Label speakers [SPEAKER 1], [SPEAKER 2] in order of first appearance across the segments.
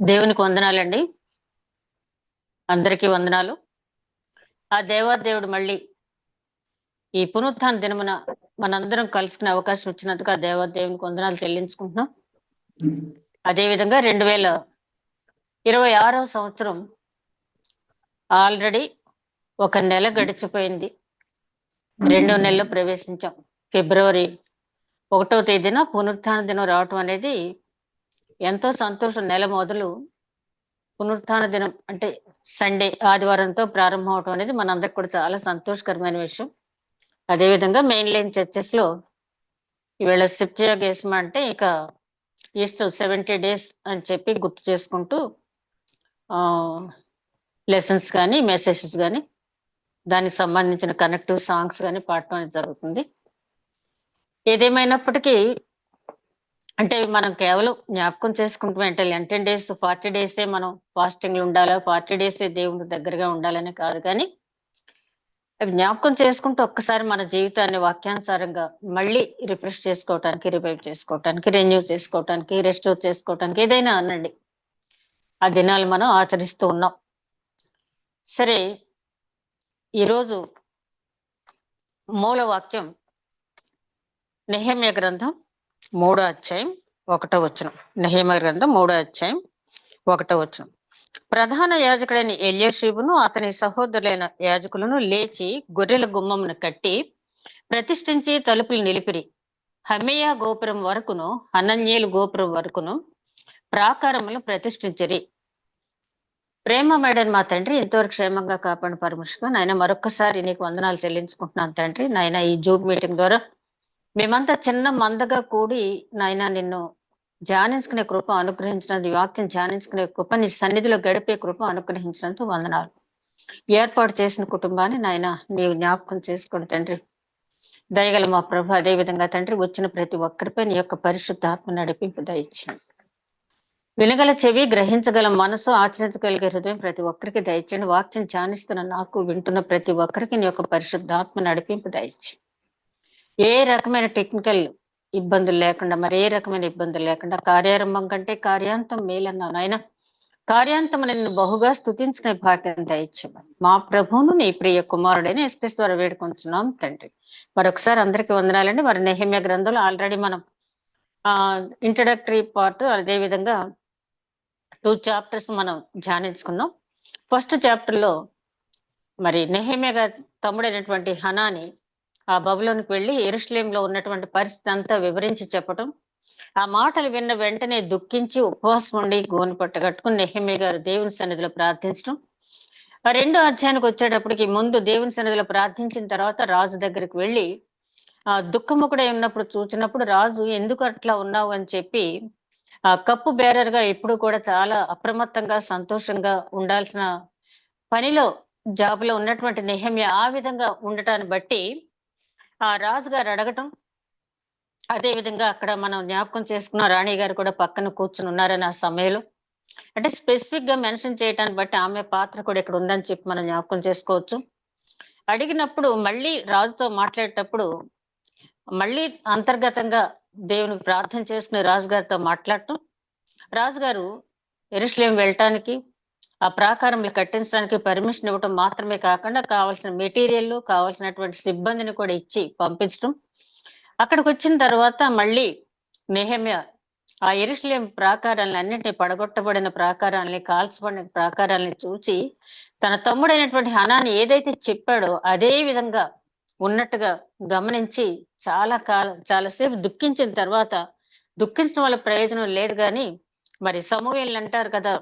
[SPEAKER 1] దేవునికి వందనాలండి. అందరికీ వందనాలు. ఆ దేవాదేవుడు మళ్ళీ ఈ పునరుత్థాన దినమున మనందరం కలుసుకునే అవకాశం వచ్చినందుకు ఆ దేవాదేవునికి వందనాలు చెల్లించుకుంటున్నాం. అదేవిధంగా 2026వ సంవత్సరం ఆల్రెడీ ఒక నెల గడిచిపోయింది. 2వ నెలలో ప్రవేశించాం. ఫిబ్రవరి 1వ తేదీన పునరుత్థాన దినం రావటం అనేది ఎంతో సంతోషం. నెల మొదలు పునరుత్థాన దినం అంటే సండే ఆదివారంతో ప్రారంభం అవటం అనేది మనందరికి కూడా చాలా సంతోషకరమైన విషయం. అదేవిధంగా మెయిన్ లైన్ చర్చెస్ లో ఈవేళ సెప్టియాగేస్మా అంటే ఇక ఈస్టర్ 70 days అని చెప్పి గుర్తు చేసుకుంటూ లెసన్స్ కానీ మెసేజెస్ కానీ దానికి సంబంధించిన కనెక్టివ్ సాంగ్స్ కానీ పాడటం అనేది జరుగుతుంది. ఏదేమైనప్పటికీ అంటే మనం కేవలం జ్ఞాపకం చేసుకుంటాం అంటే 10 days 40 days మనం ఫాస్టింగ్ ఉండాలా, 40 days దేవుడి దగ్గరగా ఉండాలని కాదు, కానీ అవి జ్ఞాపకం చేసుకుంటూ ఒక్కసారి మన జీవితాన్ని వాక్యానుసారంగా మళ్ళీ రిఫ్రెష్ చేసుకోవటానికి, రివైవ్ చేసుకోవటానికి, రెన్యూ చేసుకోవటానికి, రెస్టోర్ చేసుకోవటానికి ఏదైనా అనండి, ఆ దినాలు మనం ఆచరిస్తూ ఉన్నాం. సరే, ఈరోజు మూల వాక్యం నెహెమ్యా గ్రంథం 3వ అధ్యాయం 1వ వచనం. నెహెమ్యా గ్రంథం 3వ అధ్యాయం 1వ వచనం. ప్రధాన యాజకుడైన ఎల్యాషీబును అతని సహోదరులైన యాజకులను లేచి గొర్రెల గుమ్మమును కట్టి ప్రతిష్ఠించి తలుపులు నిలిపిరి. హమేయా గోపురం వరకును హనన్యేలు గోపురం వరకును ప్రాకారములు ప్రతిష్ఠించిరి. ప్రేమ మేడని మా తండ్రి, ఇంతవరకు క్షేమంగా కాపాడిన పరమేశ్వరుగా నాయన మరొక్కసారి నీకు వందనాలు చెల్లించుకుంటున్నాను తండ్రి. నాయన ఈ జూమ్ మీటింగ్ ద్వారా మేమంతా చిన్న మందగా కూడి నాయన నిన్ను ధ్యానించుకునే కృప అనుగ్రహించినందుకు, వాక్యం ధ్యానించుకునే కృప, నీ సన్నిధిలో గడిపే కృప అనుగ్రహించినందుకు వందనాలు. ఏర్పాటు చేసిన కుటుంబాన్ని నాయన నీవు జ్ఞాపకం చేసుకోండి తండ్రి. దయగల మా ప్రభు, అదేవిధంగా తండ్రి వచ్చిన ప్రతి ఒక్కరిపై నీ యొక్క పరిశుద్ధాత్మ నడిపింపు దయచేయండి. వినగల చెవి, గ్రహించగల మనసు, ఆచరించగలిగే హృదయం ప్రతి ఒక్కరికి దయచేయండి. వాక్యం ధ్యానిస్తున్న నాకు, వింటున్న ప్రతి ఒక్కరికి నీ యొక్క పరిశుద్ధాత్మ నడిపింపు దయచేయండి. ఏ రకమైన టెక్నికల్ ఇబ్బందులు లేకుండా, మరి ఏ రకమైన ఇబ్బందులు లేకుండా, కార్యారంభం కంటే కార్యాంతం మేలన్నాను ఆయన. కార్యాంతం నిన్ను బహుగా స్తుతించుకునే భాగ్యం దయచేయమని మా ప్రభువును నీ ప్రియ కుమారుడైన యేసుక్రీస్తు ద్వారా వేడుకుంటున్నాం తండ్రి. మరొకసారి అందరికీ వందనాలండి. మరి నెహెమ్యా గ్రంథంలో ఆల్రెడీ మనం ఇంట్రడక్టరీ పార్ట్, అదేవిధంగా 2 chapters మనం ధ్యానించుకున్నాం. ఫస్ట్ చాప్టర్ లో మరి నెహెమ్యా గారి తమ్ముడైనటువంటి హనాని ఆ బబులోనికి వెళ్ళి యెరూషలేంలో ఉన్నటువంటి పరిస్థితి అంతా వివరించి చెప్పటం, ఆ మాటలు విన్న వెంటనే దుఃఖించి ఉపవాసం ఉండి గోను పట్ట కట్టుకుని నెహెమ్యా గారు దేవుని సన్నిధిలో ప్రార్థించడం. ఆ 2వ అధ్యాయానికి వచ్చేటప్పటికి ముందు దేవుని సన్నిధిలో ప్రార్థించిన తర్వాత రాజు దగ్గరికి వెళ్ళి ఆ దుఃఖముఖుడై ఉన్నప్పుడు చూచినప్పుడు రాజు ఎందుకు అట్లా ఉన్నావు అని చెప్పి ఆ కప్పు బేరర్గా ఎప్పుడు కూడా చాలా అప్రమత్తంగా సంతోషంగా ఉండాల్సిన పనిలో జాబులో ఉన్నటువంటి నెహెమ్యా ఆ విధంగా ఉండటాన్ని బట్టి ఆ రాజుగారు అడగటం, అదే విధంగా అక్కడ మనం జ్ఞాపకం చేసుకున్న రాణి గారు కూడా పక్కన కూర్చుని ఉన్నారని ఆ సమయంలో అంటే స్పెసిఫిక్ గా మెన్షన్ చేయటాన్ని బట్టి ఆమె పాత్ర కూడా ఇక్కడ ఉందని చెప్పి మనం జ్ఞాపకం చేసుకోవచ్చు. అడిగినప్పుడు మళ్ళీ రాజుతో మాట్లాడేటప్పుడు మళ్ళీ అంతర్గతంగా దేవునికి ప్రార్థన చేసుకుని రాజుగారితో మాట్లాడటం, రాజుగారు యెరూషలేం వెళ్ళటానికి, ఆ ప్రాకారంలో కట్టించడానికి పర్మిషన్ ఇవ్వటం మాత్రమే కాకుండా కావాల్సిన మెటీరియల్, కావాల్సినటువంటి సిబ్బందిని కూడా ఇచ్చి పంపించడం. అక్కడికి వచ్చిన తర్వాత మళ్ళీ నెహెమ్యా ఆ యెరూషలేం ప్రాకారాలను అన్నింటినీ, పడగొట్టబడిన ప్రాకారాలని, కాల్చబడిన ప్రాకారాలని చూచి తన తమ్ముడైనటువంటి హనాని ఏదైతే చెప్పాడో అదే విధంగా ఉన్నట్టుగా గమనించి చాలాసేపు దుఃఖించిన తర్వాత, దుఃఖించడం వల్ల ప్రయోజనం లేదు కానీ మరి సమూయేలు అంటారు కదా,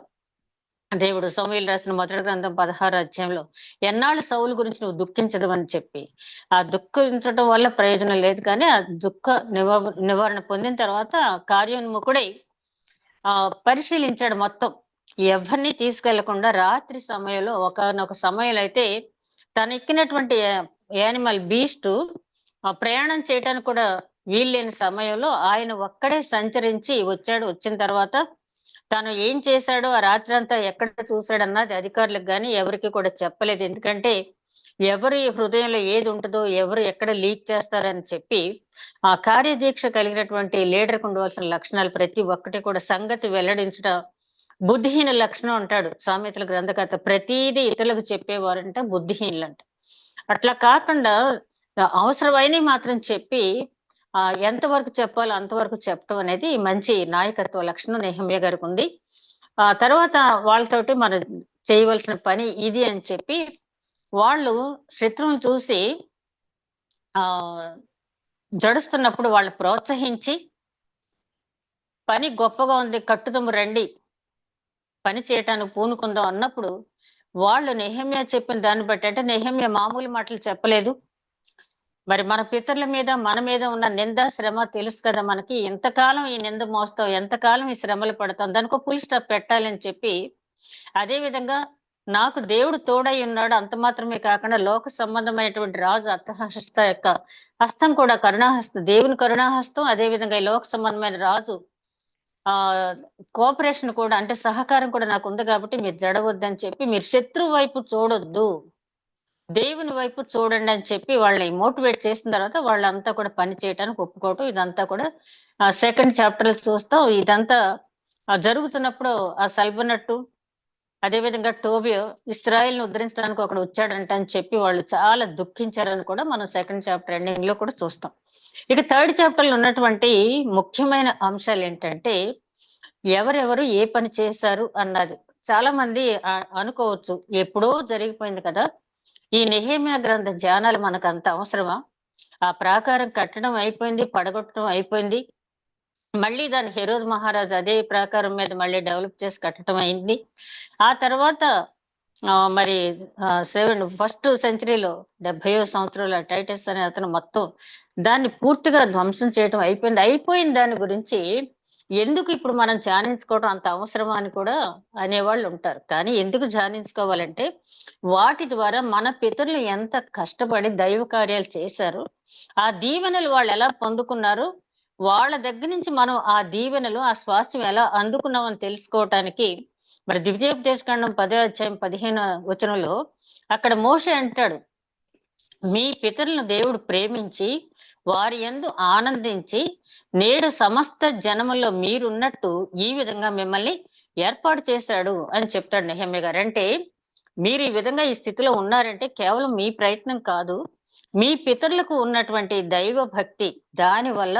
[SPEAKER 1] దేవుడు సమూయేలు రాసిన మొదటి గ్రంథం 16వ అధ్యాయంలో ఎన్నాళ్ళు సౌలు గురించి నువ్వు దుఃఖించదు అని చెప్పి, ఆ దుఃఖించడం వల్ల ప్రయోజనం లేదు కానీ ఆ దుఃఖ నివారణ పొందిన తర్వాత కార్యోన్ముఖుడై పరిశీలించాడు మొత్తం. ఎవరిని తీసుకెళ్లకుండా రాత్రి సమయంలో ఒకనొక సమయంలో అయితే తను ఎక్కినటువంటి యానిమల్ బీస్ట్ ప్రయాణం చేయడానికి కూడా వీల్లేని సమయంలో ఆయన ఒక్కడే సంచరించి వచ్చాడు. వచ్చిన తర్వాత తాను ఏం చేశాడో, ఆ రాత్రి అంతా ఎక్కడ చూశాడన్నది అధికారులకు కానీ ఎవరికి కూడా చెప్పలేదు. ఎందుకంటే ఎవరి హృదయంలో ఏది ఉంటుందో, ఎవరు ఎక్కడ లీక్ చేస్తారని చెప్పి, ఆ కార్యదీక్ష కలిగినటువంటి లీడర్‌కి ఉండవలసిన లక్షణాలు ప్రతి ఒక్కటి కూడా సంగతి వెల్లడించడం బుద్ధిహీన లక్షణం అంటాడు సామెతల గ్రంథకర్త. ప్రతీదీ ఇతరులకు చెప్పేవారంట బుద్ధిహీనులంట. అట్లా కాకుండా అవసరమైనవి మాత్రం చెప్పి ఎంతవరకు చెప్పాలో అంతవరకు చెప్పడం అనేది మంచి నాయకత్వ లక్షణం నెహెమ్యా గారికి ఉంది. ఆ తర్వాత వాళ్ళతోటి మనం చేయవలసిన పని ఇది అని చెప్పి వాళ్ళు శత్రువుని చూసి ఆ జడుస్తున్నప్పుడు వాళ్ళని ప్రోత్సహించి, పని గొప్పగా ఉంది కట్టుదము రండి, పని చేయటానికి పూనుకుందాం అన్నప్పుడు వాళ్ళు నెహెమ్యా చెప్పిన దాన్ని బట్టి, అంటే నెహెమ్యా మామూలు మాటలు చెప్పలేదు. మరి మన పితరుల మీద మన మీద ఉన్న నింద శ్రమ తెలుసు కదా మనకి. ఎంతకాలం ఈ నింద మోస్తావు, ఎంతకాలం ఈ శ్రమలు పడతాం, దానికి ఒక ఫుల్ స్టాప్ పెట్టాలని చెప్పి, అదే విధంగా నాకు దేవుడు తోడై ఉన్నాడు అంత మాత్రమే కాకుండా లోక సంబంధమైనటువంటి రాజు అర్థహస్త యొక్క హస్తం కూడా కరుణాహస్తం, దేవుని కరుణాహస్తం, అదే విధంగా ఈ లోక సంబంధమైన రాజు ఆ కోఆపరేషన్ కూడా, అంటే సహకారం కూడా నాకు ఉంది కాబట్టి మీరు జడవద్దని చెప్పి, మీరు శత్రువు వైపు చూడొద్దు, దేవుని వైపు చూడండి అని చెప్పి వాళ్ళని మోటివేట్ చేసిన తర్వాత వాళ్ళంతా కూడా పని చేయడానికి ఒప్పుకోవటం. ఇదంతా కూడా సెకండ్ చాప్టర్ చూస్తాం. ఇదంతా జరుగుతున్నప్పుడు ఆ సల్బనట్టు, అదేవిధంగా టోబియో ఇస్రాయల్‌ని ఉద్ధరించడానికి ఒకడు వచ్చాడంట అని చెప్పి వాళ్ళు చాలా దుఃఖించారని కూడా మనం సెకండ్ చాప్టర్ ఎండింగ్ లో కూడా చూస్తాం. ఇక థర్డ్ చాప్టర్ లో ఉన్నటువంటి ముఖ్యమైన అంశాలు ఏంటంటే, ఎవరెవరు ఏ పని చేశారు అన్నది. చాలా మంది అనుకోవచ్చు, ఎప్పుడో జరిగిపోయింది కదా, ఈ నెహెమ్యా గ్రంథ ధ్యానాలు మనకు అంత అవసరమా? ఆ ప్రాకారం కట్టడం అయిపోయింది, పడగొట్టడం అయిపోయింది, మళ్ళీ దాన్ని హెరోద్ మహారాజు అదే ప్రాకారం మీద మళ్ళీ డెవలప్ చేసి కట్టడం అయింది. ఆ తర్వాత మరి ఫస్ట్ సెంచరీలో 70వ సంవత్సరంలో టైటస్ అనే అతను మొత్తం దాన్ని పూర్తిగా ధ్వంసం చేయడం అయిపోయింది. అయిపోయిన దాని గురించి ఎందుకు ఇప్పుడు మనం ధ్యానించుకోవడం అంత అవసరమా అని కూడా అనేవాళ్ళు ఉంటారు. కానీ ఎందుకు ధ్యానించుకోవాలంటే, వాటి ద్వారా మన పితరులు ఎంత కష్టపడి దైవ కార్యాలు చేశారు, ఆ దీవెనలు వాళ్ళు ఎలా పొందుకున్నారు, వాళ్ళ దగ్గర నుంచి మనం ఆ దీవెనలు ఆ స్వాస్థ్యం ఎలా అందుకున్నామని తెలుసుకోవటానికి, మరి ద్వితీయోపదేశకాండం 10వ అధ్యాయం 15వ వచనంలో అక్కడ మోషే అంటాడు, మీ పితరులను దేవుడు ప్రేమించి వారి యందు ఆనందించి నేడు సమస్త జనములో మీరున్నట్టు ఈ విధంగా మిమ్మల్ని ఏర్పాటు చేశాడు అని చెప్తాడు నెహెమ్యా గారు. అంటే మీరు ఈ విధంగా ఈ స్థితిలో ఉన్నారంటే కేవలం మీ ప్రయత్నం కాదు, మీ పితరులకు ఉన్నటువంటి దైవ భక్తి, దాని వల్ల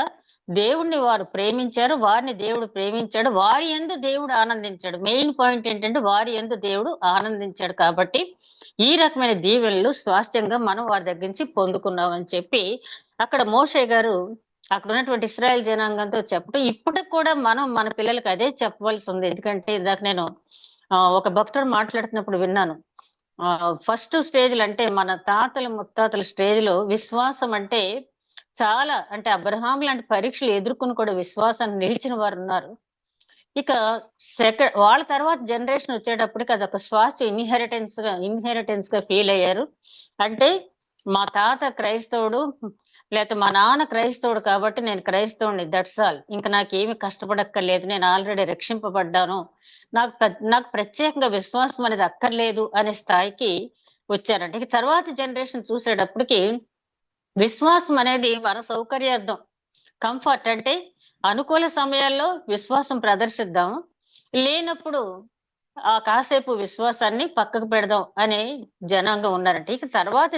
[SPEAKER 1] దేవుణ్ణి వారు ప్రేమించారు, వారిని దేవుడు ప్రేమించాడు, వారి యందు దేవుడు ఆనందించాడు. మెయిన్ పాయింట్ ఏంటంటే వారి యందు దేవుడు ఆనందించాడు. కాబట్టి ఈ రకమైన దీవెనలు స్వాస్థ్యంగా మనం వారి దగ్గర నుంచి పొందుకున్నాం అని చెప్పి అక్కడ మోషే గారు అక్కడ ఉన్నటువంటి ఇశ్రాయేల్ జనాంగంతో చెప్పడం, ఇప్పటికి కూడా మనం మన పిల్లలకి అదే చెప్పవలసి ఉంది. ఎందుకంటే ఇందాక నేను ఒక భక్తుడు మాట్లాడుతున్నప్పుడు విన్నాను, ఫస్ట్ స్టేజ్లు అంటే మన తాతల ముత్తాతల స్టేజ్ లో విశ్వాసం అంటే చాలా, అంటే అబ్రహాం లాంటి పరీక్షలు ఎదుర్కొని కూడా విశ్వాసాన్ని నిలిచిన వారు ఉన్నారు. ఇక వాళ్ళ తర్వాత జనరేషన్ వచ్చేటప్పటికి అదొక ఇన్హెరిటెన్స్ గా ఫీల్ అయ్యారు. అంటే మా తాత క్రైస్తవుడు, లేకపోతే మా నాన్న క్రైస్తవుడు కాబట్టి నేను క్రైస్తవుని, దట్స్ ఆల్, ఇంకా నాకేమి కష్టపడక్కర్లేదు, నేను ఆల్రెడీ రక్షింపబడ్డాను, నాకు ప్రత్యేకంగా విశ్వాసం అనేది అక్కర్లేదు అనే స్థాయికి వచ్చారంటే, ఇక తర్వాత జనరేషన్ చూసేటప్పటికి విశ్వాసం అనేది మన సౌకర్యార్థం, కంఫర్ట్, అంటే అనుకూల సమయాల్లో విశ్వాసం ప్రదర్శిద్దాం, లేనప్పుడు కాసేపు విశ్వాసాన్ని పక్కకు పెడదాం అనే జనాంగం ఉన్నారంటే, ఇక తర్వాత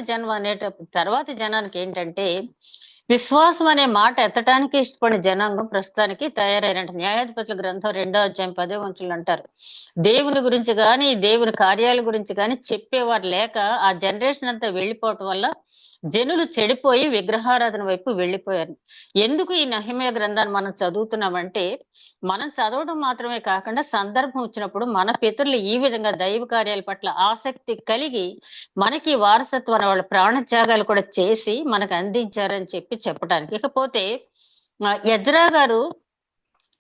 [SPEAKER 1] జనానికి ఏంటంటే విశ్వాసం అనే మాట ఎత్తటానికి ఇష్టపడిన జనాంగం ప్రస్తుతానికి తయారైనట్టు. న్యాయాధిపతుల గ్రంథం 2వ అధ్యాయం 10వ వచనంలో అంటారు, దేవుని గురించి గాని దేవుని కార్యాల గురించి గాని చెప్పేవారు లేక ఆ జనరేషన్ అంతా వెళ్ళిపోవటం వల్ల జనులు చెడిపోయి విగ్రహారాధన వైపు వెళ్ళిపోయారు. ఎందుకు ఈ నెహెమ్యా గ్రంథాన్ని మనం చదువుతున్నామంటే, మనం చదవడం మాత్రమే కాకుండా సందర్భం వచ్చినప్పుడు మన పితరులు ఈ విధంగా దైవ కార్యాల పట్ల ఆసక్తి కలిగి మనకి వారసత్వాన్ని వాళ్ళ ప్రాణత్యాగాలు కూడా చేసి మనకు అందించారని చెప్పడానికి. ఇకపోతే ఎజ్రా గారు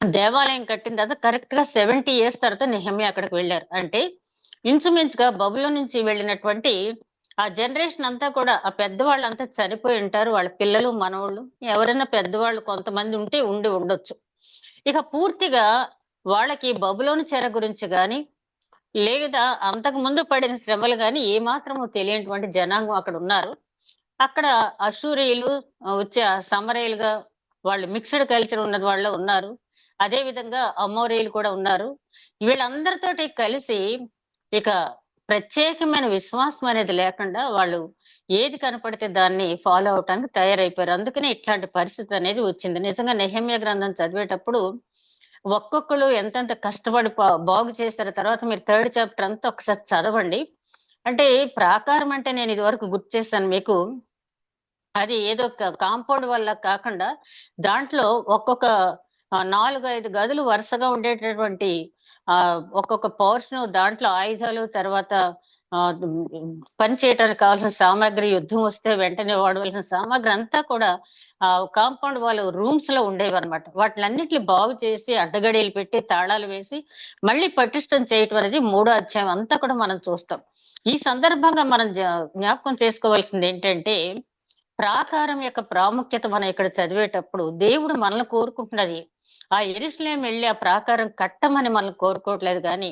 [SPEAKER 1] దేవాలయం కట్టిన తర్వాత కరెక్ట్ గా 70 years తర్వాత నెహెమ్యా అక్కడికి వెళ్ళారు. అంటే ఇంచుమించుగా బబులోను నుంచి వెళ్ళినటువంటి ఆ జనరేషన్ అంతా కూడా, ఆ పెద్దవాళ్ళంతా చనిపోయి ఉంటారు, వాళ్ళ పిల్లలు మనవాళ్ళు ఎవరైనా పెద్దవాళ్ళు కొంతమంది ఉంటే ఉండొచ్చు. ఇక పూర్తిగా వాళ్ళకి బబులోను చెర గురించి గాని లేదా అంతకు ముందు పడిన శ్రమలు గాని ఏమాత్రము తెలియనటువంటి జనాంగం అక్కడ ఉన్నారు. అక్కడ అష్షూరీయులు వచ్చి సమరయులుగా వాళ్ళు మిక్స్డ్ కల్చర్ ఉన్న వాళ్ళు ఉన్నారు. అదే విధంగా అమోరీయులు కూడా ఉన్నారు. వీళ్ళందరితోటి కలిసి ఇక ప్రత్యేకమైన విశ్వాసం అనేది లేకుండా వాళ్ళు ఏది కనపడితే దాన్ని ఫాలో అవ్వటానికి తయారైపోయారు. అందుకనే ఇట్లాంటి పరిస్థితి అనేది వచ్చింది. నిజంగా నెహెమ్యా గ్రంథం చదివేటప్పుడు ఒక్కొక్కళ్ళు ఎంతెంత కష్టపడి బాగు చేశారో తర్వాత మీరు థర్డ్ చాప్టర్ అంతా ఒకసారి చదవండి. అంటే ప్రాకారం అంటే నేను ఇదివరకు గుర్తు చేశాను మీకు. అది ఏదో కాంపౌండ్ వల్ల కాకుండా దాంట్లో ఒక్కొక్క 4, 5 గదులు వరుసగా ఉండేటటువంటి ఒక్కొక్క పోర్షన్ దాంట్లో ఆయుధాలు తర్వాత పని చేయటానికి కావాల్సిన సామాగ్రి, యుద్ధం వస్తే వెంటనే వాడవలసిన సామాగ్రి అంతా కూడా కాంపౌండ్ వాళ్ళు రూమ్స్ లో ఉండేవన్నమాట. వాటిలన్నిటిని బాగు చేసి అడ్డగడియలు పెట్టి తాళాలు వేసి మళ్ళీ పటిష్టం చేయటం అనేది 3వ అధ్యాయం అంతా కూడా మనం చూస్తాం. ఈ సందర్భంగా మనం జ్ఞాపకం చేసుకోవాల్సింది ఏంటంటే ప్రాకారం యొక్క ప్రాముఖ్యత మనం ఇక్కడ చదివేటప్పుడు దేవుడు మనల్ని కోరుకుంటున్నది ఆ యెరూషలేము వెళ్ళి ఆ ప్రాకారం కట్టమని మనల్ని కోరుకోవట్లేదు. కానీ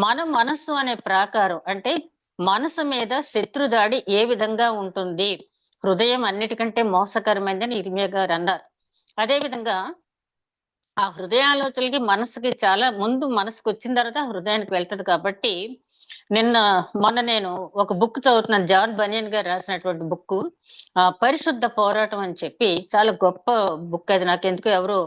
[SPEAKER 1] మన మనస్సు అనే ప్రాకారం అంటే మనసు మీద శత్రుదాడి ఏ విధంగా ఉంటుంది, హృదయం అన్నిటికంటే మోసకరమైందని ఇర్మియా గారు అన్నారు. అదే విధంగా ఆ హృదయాలోచనలకి మనసుకి చాలా ముందు మనసుకు వచ్చిన తర్వాత హృదయానికి వెళ్తది. కాబట్టి మొన్న నేను ఒక బుక్ చదువుతున్నాను, జాన్ బనియన్ గారు రాసినటువంటి బుక్ పరిశుద్ధ పోరాటం అని చెప్పి. చాలా గొప్ప బుక్ అది. నాకెందుకు ఎవరో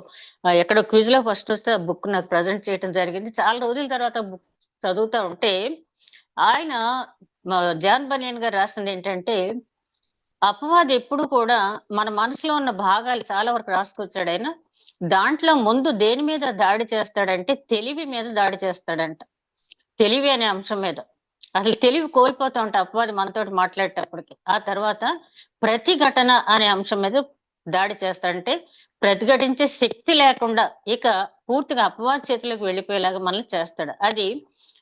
[SPEAKER 1] ఎక్కడో క్విజ్ లో ఫస్ట్ వస్తే ఆ బుక్ నాకు ప్రజెంట్ చేయడం జరిగింది. చాలా రోజుల తర్వాత బుక్ చదువుతా ఉంటే ఆయన జాన్ బనియన్ గారు రాసింది ఏంటంటే అపవాది ఎప్పుడు కూడా మన మనసులో ఉన్న భాగాలు చాలా వరకు రాసుకొచ్చాడు ఆయన. దాంట్లో ముందు దేని మీద దాడి చేస్తాడంటే తెలివి మీద దాడి చేస్తాడంట. తెలివి అనే అంశం మీద. అసలు తెలివి కోల్పోతా ఉంటా అపవాది మనతోటి మాట్లాడేటప్పటికి. ఆ తర్వాత ప్రతిఘటన అనే అంశం మీద దాడి చేస్తాడంటే ప్రతిఘటించే శక్తి లేకుండా ఇక పూర్తిగా అపవాది చేతులకు వెళ్ళిపోయేలాగా మనల్ని చేస్తాడు. అది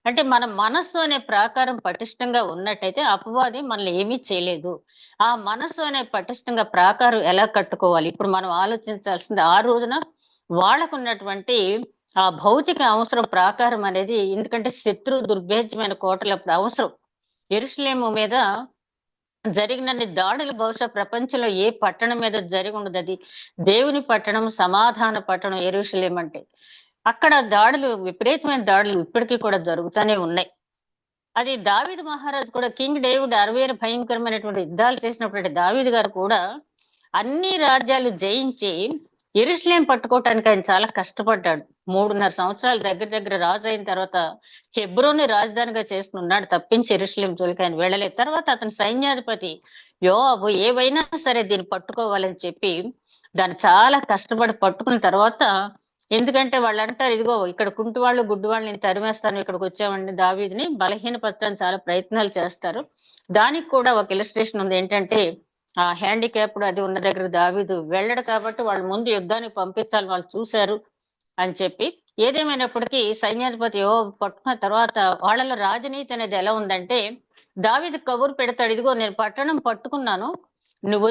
[SPEAKER 1] అంటే మన మనస్సు అనే ప్రాకారం పటిష్టంగా ఉన్నట్టయితే అపవాది మనల్ని ఏమీ చేయలేదు. ఆ మనస్సు అనే పటిష్టంగా ప్రాకారం ఎలా కట్టుకోవాలి ఇప్పుడు మనం ఆలోచించాల్సింది. ఆ రోజున వాళ్ళకున్నటువంటి ఆ భౌతిక అవసరం ప్రాకారం అనేది, ఎందుకంటే శత్రు దుర్భేద్యమైన కోటలు అప్పుడు అవసరం. యెరూషలేము మీద జరిగినన్ని దాడులు బహుశా ప్రపంచంలో ఏ పట్టణం మీద జరిగి ఉండదు. అది దేవుని పట్టణం, సమాధాన పట్టణం యెరూషలేం అంటే. అక్కడ దాడులు, విపరీతమైన దాడులు ఇప్పటికీ కూడా జరుగుతూనే ఉన్నాయి. అది దావీదు మహారాజు కూడా, కింగ్ డేవిడ్ 60 భయంకరమైనటువంటి యుద్ధాలు చేసినటువంటి దావీదు గారు కూడా అన్ని రాజ్యాలు జయించి యెరూషలేం పట్టుకోవటానికి ఆయన చాలా కష్టపడ్డాడు. 3.5 సంవత్సరాలు దగ్గర దగ్గర రాజు అయిన తర్వాత హెబ్రోన్ని రాజధానిగా చేసుకున్నాడు తప్పించి యెరూషలేం జోలికి ఆయన వెళ్ళలేదు. తర్వాత అతని సైన్యాధిపతి యోవాబు ఏవైనా సరే దీన్ని పట్టుకోవాలని చెప్పి దాన్ని చాలా కష్టపడి పట్టుకున్న తర్వాత, ఎందుకంటే వాళ్ళు అంటారు ఇదిగో ఇక్కడ కుంటి వాళ్ళు గుడ్డి వాళ్ళు నేను తరిమేస్తాను ఇక్కడికి వచ్చామండి దావీదుని బలహీనపరచడానికి చాలా ప్రయత్నాలు చేస్తారు. దానికి కూడా ఒక ఇలస్ట్రేషన్ ఉంది ఏంటంటే ఆ హ్యాండిక్యాప్డ్ అది ఉన్న దగ్గర దావీదు వెళ్ళడు కాబట్టి వాళ్ళు ముందు యుద్ధానికి పంపించాలి, వాళ్ళు చూశారు అని చెప్పి. ఏదేమైనప్పటికీ సైన్యాధిపతి పట్టుకున్న తర్వాత వాళ్ళలో రాజనీతి అనేది ఎలా ఉందంటే దావీదు కబురు పెడతాడు, ఇదిగో నేను పట్టణం పట్టుకున్నాను, నువ్వు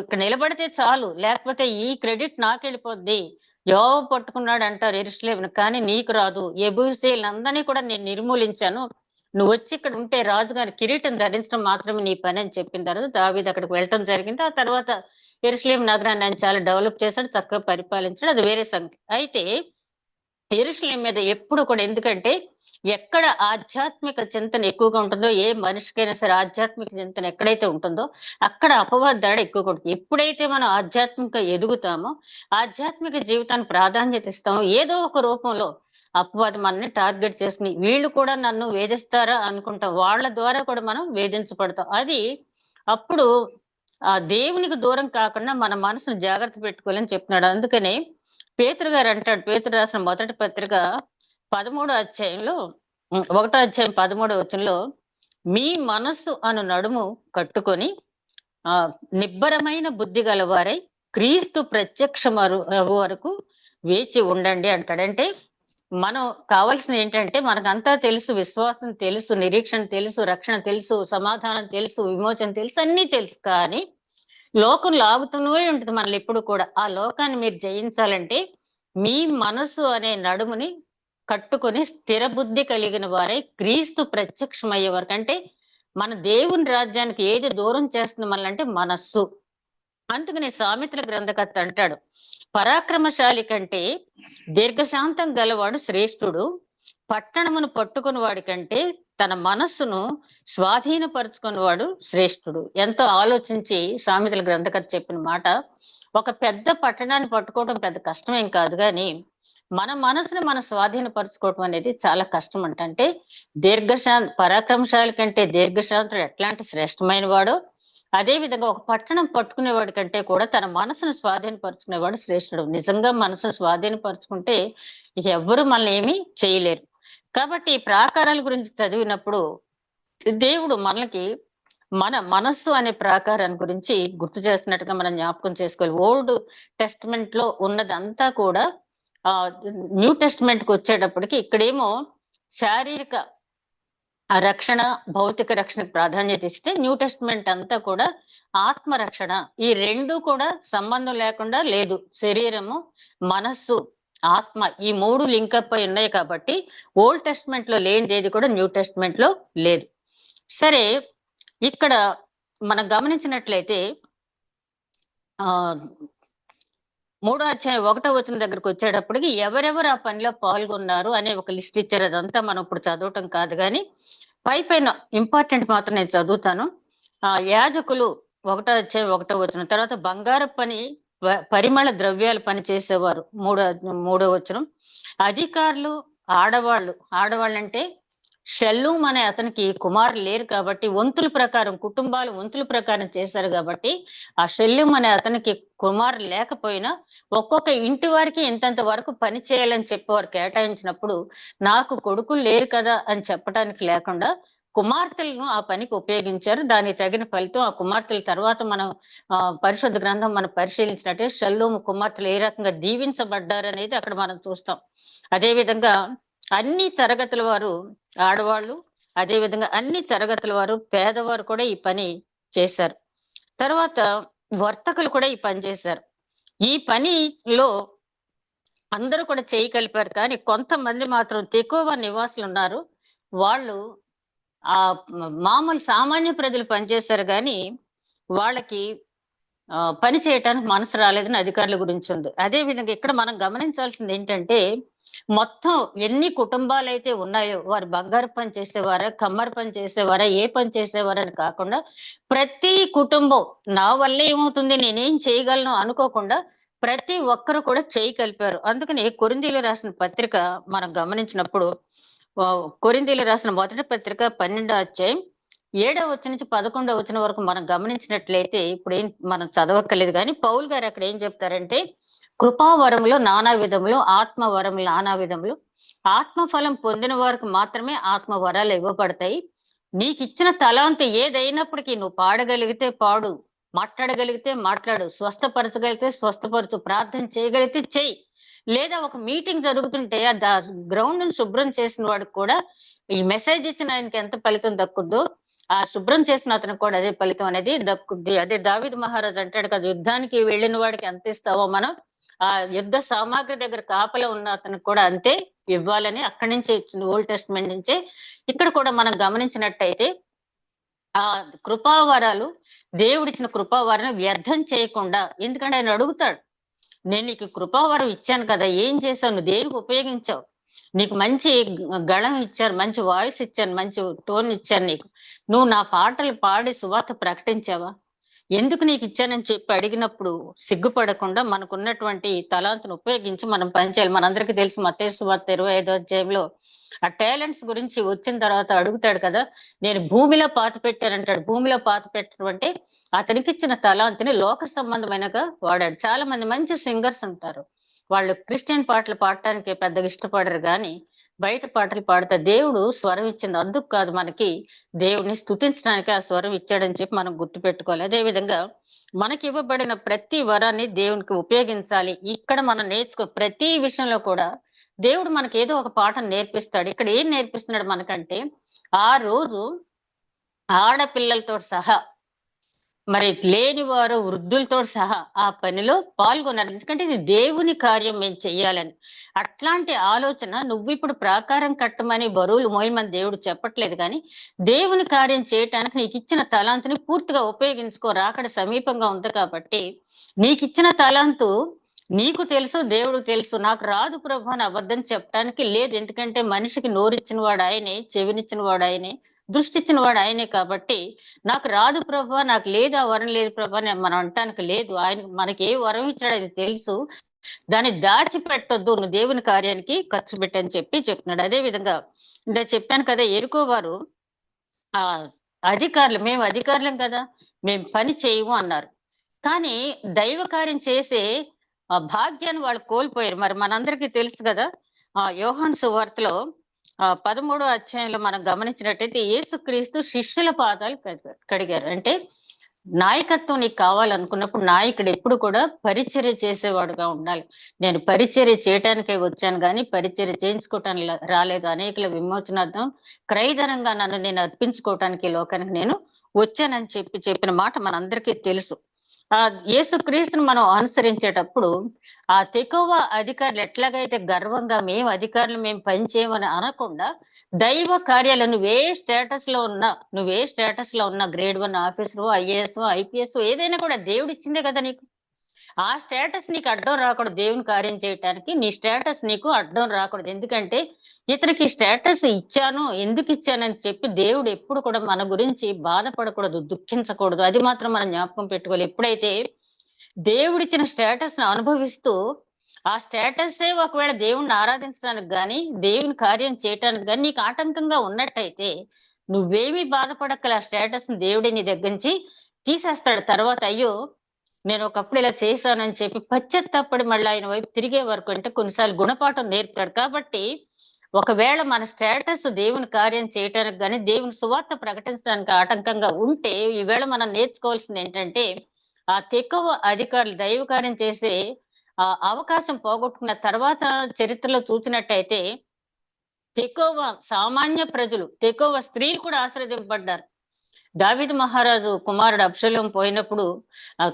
[SPEAKER 1] ఇక్కడ నిలబడితే చాలు, లేకపోతే ఈ క్రెడిట్ నాకెళ్ళిపోద్ది. యోవాబు పట్టుకున్నాడు అంటారు యెరూషలేమును, కానీ నీకు రాదు. యెబూసీయులందరినీ కూడా నేను నిర్మూలించాను, నువ్వు వచ్చి ఇక్కడ ఉంటే రాజుగారి కిరీటం ధరించడం మాత్రమే నీ పని అని చెప్పిన తర్వాత దావీదు అక్కడికి వెళ్ళటం జరిగింది. ఆ తర్వాత యెరూషలేం నగరాన్ని ఆయన చాలా డెవలప్ చేశాడు, చక్కగా పరిపాలించాడు, అది వేరే సంగతి. అయితే యెరూషలేం మీద ఎప్పుడు కూడా, ఎందుకంటే ఎక్కడ ఆధ్యాత్మిక చింతన ఎక్కువగా ఉంటుందో, ఏ మనిషికైనా సరే ఆధ్యాత్మిక చింతన ఎక్కడైతే ఉంటుందో అక్కడ అపవాద దాడి ఎక్కువగా ఉంటుంది. ఎప్పుడైతే మనం ఆధ్యాత్మిక ఎదుగుతామో, ఆధ్యాత్మిక జీవితాన్ని ప్రాధాన్యత ఇస్తామో, ఏదో ఒక రూపంలో అపవాది మనల్ని టార్గెట్ చేసుకుని వీళ్ళు కూడా నన్ను వేధిస్తారా అనుకుంటాం, వాళ్ళ ద్వారా కూడా మనం వేధించబడతాం. అది అప్పుడు ఆ దేవునికి దూరం కాకుండా మన మనసును జాగ్రత్త పెట్టుకోవాలని చెప్తున్నాడు. అందుకనే పేతురు గారు అంటాడు, పేతురు రాసిన మొదటి పత్రిక 13వ అధ్యాయంలో 1వ అధ్యాయం 13వ వచనంలో, మీ మనస్సు అను నడుము కట్టుకొని నిబ్బరమైన బుద్ధి గలవారై క్రీస్తు ప్రత్యక్షమరు వరకు వేచి ఉండండి అంటాడంటే మనం కావాల్సింది ఏంటంటే మనకంతా తెలుసు, విశ్వాసం తెలుసు, నిరీక్షణ తెలుసు, రక్షణ తెలుసు, సమాధానం తెలుసు, విమోచన తెలుసు, అన్ని తెలుసు. కానీ లోకం లాగుతూనే ఉంటుంది మనల్ని ఎప్పుడు కూడా. ఆ లోకాన్ని మీరు జయించాలంటే మీ మనసు అనే నడుముని కట్టుకొని స్థిర బుద్ధి కలిగిన వారై క్రీస్తు ప్రత్యక్షమయ్యే వరకు, అంటే మన దేవుని రాజ్యానికి ఏది దూరం చేస్తుంది మనల్ని అంటే మనస్సు. అందుకని సామెతల గ్రంథకర్త అంటాడు, పరాక్రమశాలి కంటే దీర్ఘశాంతం గలవాడు శ్రేష్ఠుడు, పట్టణమును పట్టుకుని వాడి కంటే తన మనస్సును స్వాధీనపరుచుకున్నవాడు శ్రేష్ఠుడు. ఎంతో ఆలోచించి సామెతల గ్రంథకర్త చెప్పిన మాట. ఒక పెద్ద పట్టణాన్ని పట్టుకోవడం పెద్ద కష్టమేం కాదు, కానీ మన మనసుని మనం స్వాధీనపరచుకోవడం అనేది చాలా కష్టం అంట. అంటే పరాక్రమశాలి కంటే దీర్ఘశాంతుడు ఎట్లాంటి శ్రేష్టమైన వాడో, అదే విధంగా ఒక పట్టణం పట్టుకునేవాడి కంటే కూడా తన మనసును స్వాధీనపరుచుకునేవాడు శ్రేష్ఠుడు. నిజంగా మనసును స్వాధీనపరుచుకుంటే ఇక ఎవ్వరూ మనల్ని ఏమీ చేయలేరు. కాబట్టి ఈ ప్రాకారాల గురించి చదివినప్పుడు దేవుడు మనకి మన మనస్సు అనే ప్రాకారాన్ని గురించి గుర్తు చేస్తున్నట్టుగా మనం జ్ఞాపకం చేసుకోవాలి. ఓల్డ్ టెస్ట్మెంట్ లో ఉన్నదంతా కూడా న్యూ టెస్ట్మెంట్ కి వచ్చేటప్పటికి ఇక్కడేమో శారీరక రక్షణ, భౌతిక రక్షణకు ప్రాధాన్యత ఇస్తే, న్యూ టెస్ట్మెంట్ అంతా కూడా ఆత్మరక్షణ. ఈ రెండు కూడా సంబంధం లేకుండా లేదు. శరీరము, మనస్సు, ఆత్మ ఈ మూడు లింకప్ అయి ఉన్నాయి కాబట్టి ఓల్డ్ టెస్ట్మెంట్ లో లేనిది ఏది కూడా న్యూ టెస్ట్మెంట్ లో లేదు. సరే, ఇక్కడ మనం గమనించినట్లయితే 3వ అధ్యాయం 1వ వచనం దగ్గరకు వచ్చేటప్పటికి ఎవరెవరు ఆ పనిలో పాల్గొన్నారు అనే ఒక లిస్ట్ ఇచ్చారు. అదంతా మనం ఇప్పుడు చదవటం కాదు, కానీ పైన ఇంపార్టెంట్ మాత్రం నేను చదువుతాను. యాజకులు 1వ అధ్యాయం 1వ వచనం, తర్వాత బంగారు పని, పరిమళ ద్రవ్యాలు పని చేసేవారు 3వ వచనం, అధికారులు, ఆడవాళ్ళు అంటే షల్లూమ్ అనే అతనికి కుమారులు లేరు కాబట్టి వంతుల ప్రకారం, కుటుంబాలు వంతుల ప్రకారం చేశారు కాబట్టి ఆ షల్లూమ్ అనే అతనికి కుమారులు లేకపోయినా ఒక్కొక్క ఇంటి వారికి ఇంతంత వరకు పని చేయాలని చెప్పేవారు కేటాయించినప్పుడు, నాకు కొడుకులు లేరు కదా అని చెప్పడానికి లేకుండా కుమార్తెలను ఆ పనికి ఉపయోగించారు. దానికి తగిన ఫలితం ఆ కుమార్తెల తర్వాత మనం పరిశుద్ధ గ్రంథం మనం పరిశీలించినట్టే షల్లూము కుమార్తెలు ఏ రకంగా దీవించబడ్డారు అనేది అక్కడ మనం చూస్తాం. అదే విధంగా అన్ని తరగతుల వారు, ఆడవాళ్ళు, అదే విధంగా అన్ని తరగతుల వారు, పేదవారు కూడా ఈ పని చేశారు. తర్వాత వర్తకులు కూడా ఈ పని చేశారు. ఈ పనిలో అందరూ కూడా చేయి కలిపారు, కానీ కొంతమంది మాత్రం తెకోవ నివాసులు ఉన్నారు. వాళ్ళు మామూలు సామాన్య ప్రజలు పనిచేశారు, కానీ వాళ్ళకి పని చేయటానికి మనసు రాలేదని అధికారుల గురించి ఉంది. అదే విధంగా ఇక్కడ మనం గమనించాల్సింది ఏంటంటే, మొత్తం ఎన్ని కుటుంబాలు అయితే ఉన్నాయో వారు బంగారు పని చేసేవారా, కమ్మరి పని చేసేవారా, ఏ పని చేసేవారని కాకుండా ప్రతి కుటుంబం నా వల్ల ఏమవుతుంది, నేనేం చేయగలను అనుకోకుండా ప్రతి ఒక్కరు కూడా చేయి కలిపారు. అందుకని కొరింథీయులు రాసిన పత్రిక మనం గమనించినప్పుడు, కొరింథీయులు రాసిన మొదటి పత్రిక 12వ అధ్యాయం 7వ వచనం నుంచి 11వ వచనం వరకు మనం గమనించినట్లయితే, ఇప్పుడు ఏం మనం చదవక్కర్లేదు, కానీ పౌలు గారు అక్కడ ఏం చెప్తారంటే, కృపావరములు నానా విధములు, ఆత్మవరములు నానా విధములు, ఆత్మఫలం పొందిన వారికి మాత్రమే ఆత్మవరాలు ఇవ్వబడతాయి. నీకు ఇచ్చిన తలాంతు ఏదైనప్పటికీ నువ్వు పాడగలిగితే పాడు, మాట్లాడగలిగితే మాట్లాడు, స్వస్థపరచగలిగితే స్వస్థపరచు, ప్రార్థన చేయగలిగితే చెయ్యి. లేదా ఒక మీటింగ్ జరుగుతుంటే ఆ గ్రౌండ్ ను శుభ్రం చేసిన వాడికి కూడా ఈ మెసేజ్ ఇచ్చిన ఆయనకి ఎంత ఫలితం దక్కుద్దో, ఆ శుభ్రం చేసిన అతనికి కూడా అదే ఫలితం అనేది దక్కుద్ది. అదే దావీదు మహారాజు అంటాడు కదా, యుద్ధానికి వెళ్ళిన వాడికి ఎంత ఇస్తావో మనం ఆ యుద్ధ సామాగ్రి దగ్గర కాపలా ఉన్న అతనికి కూడా అంతే ఇవ్వాలని అక్కడి నుంచే ఇచ్చింది, ఓల్డ్ టెస్ట్మెంట్ నుంచే. ఇక్కడ కూడా మనం గమనించినట్టయితే ఆ కృపావరాలు, దేవుడిచ్చిన కృపావరాన్ని వ్యర్థం చేయకుండా, ఎందుకంటే ఆయన అడుగుతాడు, నేను నీకు కృపావరం ఇచ్చాను కదా, ఏం చేశావు, నువ్వు దేనికి ఉపయోగించావు, నీకు మంచి గళం ఇచ్చాను, మంచి వాయిస్ ఇచ్చాను, మంచి టోన్ ఇచ్చాను నీకు, నువ్వు నా పాటలు పాడి సువార్త ప్రకటించావా, ఎందుకు నీకు ఇచ్చానని చెప్పి అడిగినప్పుడు సిగ్గుపడకుండా మనకున్నటువంటి తలాంతును ఉపయోగించి మనం పనిచేయాలి. మనందరికీ తెలుసు మత్తయి సువార్త 25వ అధ్యాయంలో ఆ టాలెంట్స్ గురించి వచ్చిన తర్వాత అడుగుతాడు కదా, నేను భూమిలో పాత పెట్టానంటాడు. భూమిలో పాత పెట్టడం అంటే అతనికి ఇచ్చిన తలాంతిని లోక సంబంధమైనగా వాడాడు. చాలా మంది మంచి సింగర్స్ ఉంటారు, వాళ్ళు క్రిస్టియన్ పాటలు పాడటానికి పెద్దగా ఇష్టపడరు, కానీ బయట పాటలు పాడతా. దేవుడు స్వరం ఇచ్చింది అందుకు కాదు, మనకి దేవుడిని స్తుతించడానికి ఆ స్వరం ఇచ్చాడని చెప్పి మనం గుర్తుపెట్టుకోవాలి. అదే విధంగా మనకి ఇవ్వబడిన ప్రతి వరాన్ని దేవునికి ఉపయోగించాలి. ఇక్కడ మనం నేర్చుకో ప్రతి విషయంలో కూడా దేవుడు మనకి ఏదో ఒక పాఠం నేర్పిస్తాడు. ఇక్కడ ఏం నేర్పిస్తున్నాడు మనకంటే, ఆ రోజు ఆడపిల్లలతో సహా మరి లేని వారు వృద్ధులతో సహా ఆ పనిలో పాల్గొన్నారు. ఎందుకంటే ఇది దేవుని కార్యం మేము చెయ్యాలని. అట్లాంటి ఆలోచన నువ్వు ఇప్పుడు ప్రాకారం కట్టమని బరువులు మోయమని దేవుడు చెప్పట్లేదు కానీ, దేవుని కార్యం చేయటానికి నీకిచ్చిన తలాంతుని పూర్తిగా ఉపయోగించుకో. రాకడ సమీపంగా ఉంది కాబట్టి, నీకిచ్చిన తలాంతు నీకు తెలుసు, దేవుడికి తెలుసు. నాకు రాదు ప్రభు అని అబద్ధం చెప్పడానికి లేదు. ఎందుకంటే మనిషికి నోరిచ్చిన వాడు ఆయనే, చెవినిచ్చిన వాడు ఆయనే, దృష్టిచ్చిన వాడు ఆయనే కాబట్టి, నాకు రాదు ప్రభా, నాకు లేదు ఆ వరం లేదు ప్రభా అని మనం అంటానికి లేదు. ఆయన మనకి ఏ వరం ఇచ్చాడో అది తెలుసు. దాన్ని దాచిపెట్టొద్దు, నువ్వు దేవుని కార్యానికి ఖర్చు పెట్టని చెప్పి చెప్తున్నాడు. అదే విధంగా ఇందా చెప్పాను కదా, ఎరుకో వారు ఆ అధికారులు, మేము అధికారులం కదా, మేము పని చేయము అన్నారు. కానీ దైవ కార్యం చేసే భాగ్యాన్ని వాళ్ళు కోల్పోయారు. మరి మనందరికీ తెలుసు కదా, యోహాను సువార్తలో 13వ అధ్యాయంలో మనం గమనించినట్టయితే యేసుక్రీస్తు శిష్యుల పాదాలు కడిగారు. అంటే నాయకత్వం నీకు కావాలనుకున్నప్పుడు నాయకుడు ఎప్పుడు కూడా పరిచర్య చేసేవాడుగా ఉండాలి. నేను పరిచర్య చేయటానికే వచ్చాను కానీ పరిచర్య చేయించుకోవటానికి రాలేదు. అనేకుల విమోచనార్థం క్రయధనంగా నన్ను నేను అర్పించుకోవటానికి లోకానికి నేను వచ్చానని చెప్పిన మాట మనందరికీ తెలుసు. యేసుక్రీస్తును మనం అనుసరించేటప్పుడు ఆ తెగువ అధికారులు ఎట్లాగైతే గర్వంగా మేము అధికారులు, మేము పని చేయమని అనకుండా, దైవ కార్యాలు నువ్వే స్టేటస్ లో ఉన్నా గ్రేడ్ 1 ఆఫీసర్, ఐఏఎస్, ఐపీఎస్ ఏదైనా కూడా దేవుడిచ్చిందే కదా నీకు. ఆ స్టేటస్ నీకు అడ్డం రాకూడదు. దేవుని కార్యం చేయటానికి నీ స్టేటస్ నీకు అడ్డం రాకూడదు. ఎందుకంటే ఇతనికి స్టేటస్ ఇచ్చాను, ఎందుకు ఇచ్చానని చెప్పి దేవుడు ఎప్పుడు కూడా మన గురించి బాధపడకూడదు, దుఃఖించకూడదు. అది మాత్రం మనం జ్ఞాపకం పెట్టుకోవాలి. ఎప్పుడైతే దేవుడిచ్చిన స్టేటస్ ను అనుభవిస్తూ ఆ స్టేటసే ఒకవేళ దేవుణ్ణి ఆరాధించడానికి గాని, దేవుని కార్యం చేయటానికి గాని నీకు ఆటంకంగా ఉన్నట్టయితే నువ్వేమీ బాధపడక్కల. ఆ స్టేటస్ ని దేవుడి నీ దగ్గర నుంచి తీసేస్తాడు. తర్వాత అయ్యో నేను ఒకప్పుడు ఇలా చేశానని చెప్పి పశ్చాత్తాపడి మళ్ళీ ఆయన వైపు తిరిగే వరకు, అంటే కొన్నిసార్లు గుణపాఠం నేర్పుతాడు. కాబట్టి ఒకవేళ మన స్టేటస్ దేవుని కార్యం చేయటానికి గాని, దేవుని సువార్త ప్రకటించడానికి ఆటంకంగా ఉంటే, ఈవేళ మనం నేర్చుకోవాల్సింది ఏంటంటే, ఆ తెగువ అధికారులు దైవ కార్యం చేసే అవకాశం పోగొట్టుకున్న తర్వాత చరిత్రలో చూసినట్టయితే తెగువ సామాన్య ప్రజలు, తెగువ స్త్రీలు కూడా ఆశీర్వదింపబడ్డారు. దావీదు మహారాజు కుమారుడు అబ్షలోం పోయినప్పుడు,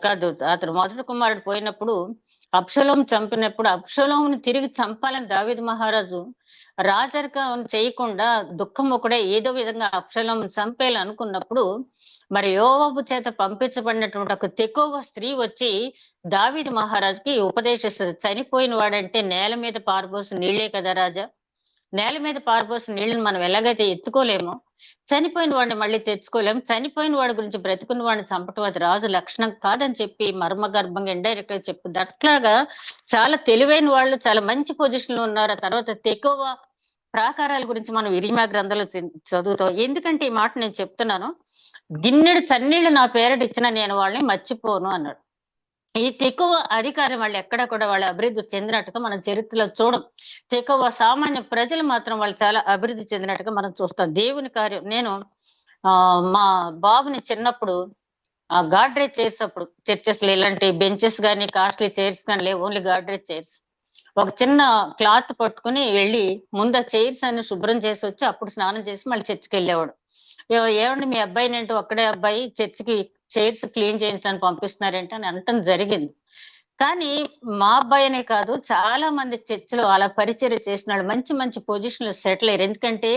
[SPEAKER 1] కాదు అతను మొదటి కుమారుడు పోయినప్పుడు అబ్షలోం చంపినప్పుడు, అబ్షలోంని తిరిగి చంపాలని దావీదు మహారాజు రాజరికం చేయకుండా దుఃఖం ఒకడే ఏదో విధంగా అబ్షలోం చంపేయాలనుకున్నప్పుడు, మరి యోవాబు చేత పంపించబడినటువంటి ఒక తెకోవ స్త్రీ వచ్చి దావీదు మహారాజుకి ఉపదేశిస్తుంది. చనిపోయిన వాడంటే నేల మీద పారబోసిన నీళ్లే కదా రాజా, నేల మీద పారబోసిన నీళ్ళని మనం ఎలాగైతే ఎత్తుకోలేమో, చనిపోయిన వాడిని మళ్ళీ తెచ్చుకోలేము. చనిపోయిన వాడి గురించి బ్రతుకున్న వాడిని చంపటం అది రాజు లక్షణం కాదని చెప్పి మర్మగర్భంగా ఇండైరెక్ట్ గా చెప్పింది. అట్లాగా చాలా తెలివైన వాళ్ళు చాలా మంచి పొజిషన్ లో ఉన్నారు. ఆ తర్వాత తెగువ ప్రాకారాల గురించి మనం ఇర్మియా గ్రంథంలో చదువుతాం. ఎందుకంటే ఈ మాట నేను చెప్తున్నాను, గిన్నెడు చన్నీళ్లు నా పేరట ఇచ్చిన నేను వాళ్ళని మర్చిపోను అన్నాడు. ఈ తెగువ అధికారం వాళ్ళు ఎక్కడ కూడా వాళ్ళు అభివృద్ధి చెందినట్టుగా మనం చరిత్రలో చూడం. తెగువ సామాన్య ప్రజలు మాత్రం వాళ్ళు చాలా అభివృద్ధి చెందినట్టుగా మనం చూస్తాం. దేవుని కార్యం, నేను మా బాబుని చిన్నప్పుడు గాడ్రేజ్ చైర్స్, అప్పుడు చర్చెస్ లో ఇలాంటి బెంచెస్ కానీ కాస్ట్లీ చైర్స్ కానీ లేవు, ఓన్లీ గాడ్రేజ్ చైర్స్. ఒక చిన్న క్లాత్ పట్టుకుని వెళ్ళి ముందు ఆ చైర్స్ అన్ని శుభ్రం చేసి వచ్చి అప్పుడు స్నానం చేసి మళ్ళీ చర్చికి వెళ్ళేవాడు. ఏమండి మీ అబ్బాయిని ఏంటో ఒక్కడే అబ్బాయి చర్చికి చైర్స్ క్లీన్ చేయించడానికి పంపిస్తున్నారంటే అని అనటం జరిగింది. కానీ మా అబ్బాయి అనే కాదు, చాలా మంది చర్చిలో అలా పరిచర్య చేసినాడు, మంచి మంచి పొజిషన్ లో సెటిల్ అయ్యారు. ఎందుకంటే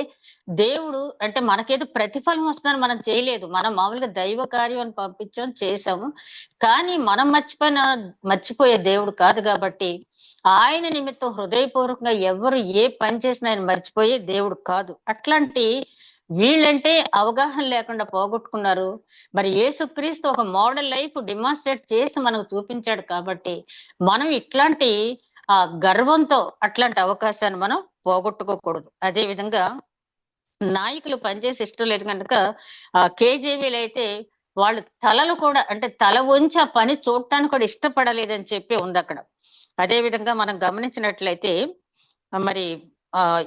[SPEAKER 1] దేవుడు అంటే మనకేదో ప్రతిఫలం వస్తుందని మనం చేయలేదు, మనం మామూలుగా దైవ కార్యం అని పంపించాం, చేసాము. కానీ మనం మర్చిపోయే దేవుడు కాదు కాబట్టి, ఆయన నిమిత్తం హృదయపూర్వకంగా ఎవరు ఏ పని చేసినా ఆయన మర్చిపోయే దేవుడు కాదు. అట్లాంటి వీళ్ళంటే అవగాహన లేకుండా పోగొట్టుకున్నారు. మరి యేసుక్రీస్తు ఒక మోడల్ లైఫ్ డిమాన్స్ట్రేట్ చేసి మనకు చూపించాడు కాబట్టి, మనం ఇట్లాంటి గర్వంతో అట్లాంటి అవకాశాన్ని మనం పోగొట్టుకోకూడదు. అదే విధంగా నాయకులు పనిచేసి ఇష్టం లేదు కనుక కేజీబీలు అయితే వాళ్ళు తలలు కూడా, అంటే తల వంచి ఆ పని చూడటానికి కూడా ఇష్టపడలేదని చెప్పి ఉంది అక్కడ. అదే విధంగా మనం గమనించినట్లయితే మరి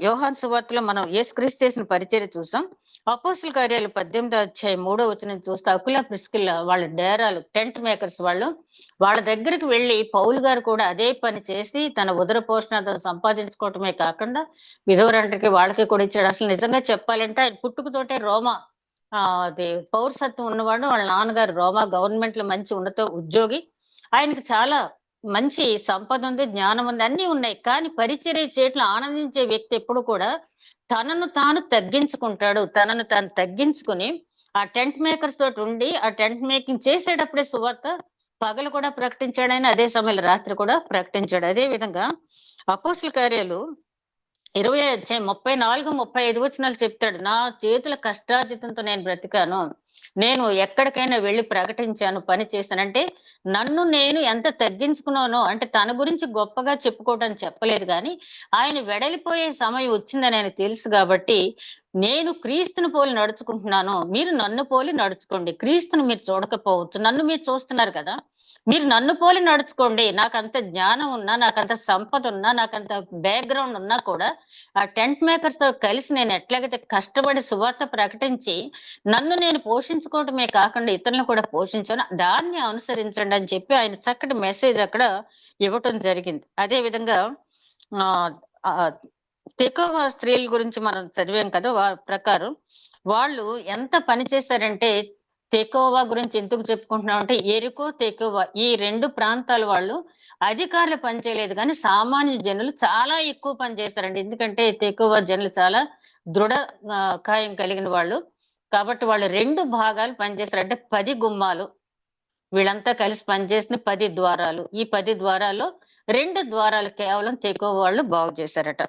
[SPEAKER 1] యోహాను సువార్తలో మనం యేసుక్రీస్తు చేసిన పరిచర్య చూసాం. అపోస్తుల కార్యాలు 18వ అధ్యాయం 3వ వచనం చూస్తే అకుల ప్రిస్కిల్ల వాళ్ళ డేరాలు, టెంట్ మేకర్స్ వాళ్ళు, వాళ్ళ దగ్గరికి వెళ్ళి పౌలు గారు కూడా అదే పని చేసి తన ఉదర పోషణార్థం సంపాదించుకోవటమే కాకుండా విధవరంటకి వాళ్ళకి కూడా ఇచ్చాడు. అసలు నిజంగా చెప్పాలంటే ఆయన పుట్టుకతోటే రోమా అది పౌరసత్వం ఉన్నవాడు. వాళ్ళ నాన్నగారు రోమా గవర్నమెంట్ లో మంచి ఉన్నత ఉద్యోగి. ఆయనకి చాలా మంచి సంపద ఉంది, జ్ఞానం ఉంది, అన్నీ ఉన్నాయి. కానీ పరిచర్య చేయట్లో ఆనందించే వ్యక్తి ఎప్పుడు కూడా తనను తాను తగ్గించుకుంటాడు. తనను తాను తగ్గించుకుని ఆ టెంట్ మేకర్స్ తోటి ఉండి ఆ టెంట్ మేకింగ్ చేసేటప్పుడే సువార్త పగలు కూడా ప్రకటించాడు ఆయన. అదే సమయంలో రాత్రి కూడా ప్రకటించాడు. అదే విధంగా అపోస్తల కార్యాలు 20 అధ్యాయం 34, 35 వచనాలు చెప్తాడు. నా చేతుల కష్టార్జితంతో నేను బ్రతికాను. నేను ఎక్కడికైనా వెళ్లి ప్రకటించాను, పని చేశానంటే నన్ను నేను ఎంత తగ్గించుకున్నానో, అంటే తన గురించి గొప్పగా చెప్పుకోవడం చెప్పలేదు గాని, ఆయన వెడలిపోయే సమయం వచ్చిందని ఆయనకు తెలుసు కాబట్టి, నేను క్రీస్తుని పోలి నడుచుకుంటున్నాను. మీరు నన్ను పోలి నడుచుకోండి. క్రీస్తుని మీరు చూడకపోవచ్చు. నన్ను మీరు చూస్తున్నారు కదా! మీరు నన్ను పోలి నడుచుకోండి. నాకంత జ్ఞానం ఉన్నా, నాకంత సంపద ఉన్నా, నాకంత బ్యాక్‌గ్రౌండ్ ఉన్నా కూడా ఆ టెంట్ మేకర్స్ తో కలిసి నేను ఎట్లాగైతే కష్టపడి సువార్త ప్రకటించి నన్ను నేను పోషించుకోవటమే కాకుండా ఇతరులను కూడా పోషించాను, దాన్ని అనుసరించండి అని చెప్పి ఆయన చక్కటి మెసేజ్ అక్కడ ఇవ్వటం జరిగింది. అదే విధంగా ఆహ్, ఆహ్, తెకోవ స్త్రీల గురించి మనం చదివాం కదా! ప్రకారం వాళ్ళు ఎంత పని చేశారంటే, తెకోవ గురించి ఎందుకు చెప్పుకుంటున్నామంటే, యెరికో, తెకోవ ఈ 2 ప్రాంతాల వాళ్ళు అధికారులు పని చేయలేదు గానీ, సామాన్య జనులు చాలా ఎక్కువ పని చేశారండి. ఎందుకంటే, తెకోవ జనులు చాలా దృఢ కాయం కలిగిన వాళ్ళు. కాబట్టి వాళ్ళు 2 భాగాలు పనిచేశారు. అంటే 10 గుమ్మాలు. వీళ్ళంతా కలిసి పనిచేసిన 10 ద్వారాలు. ఈ 10 ద్వారాల్లో 2 ద్వారాలు కేవలం తెకోవ వాళ్ళు బాగు చేశారట.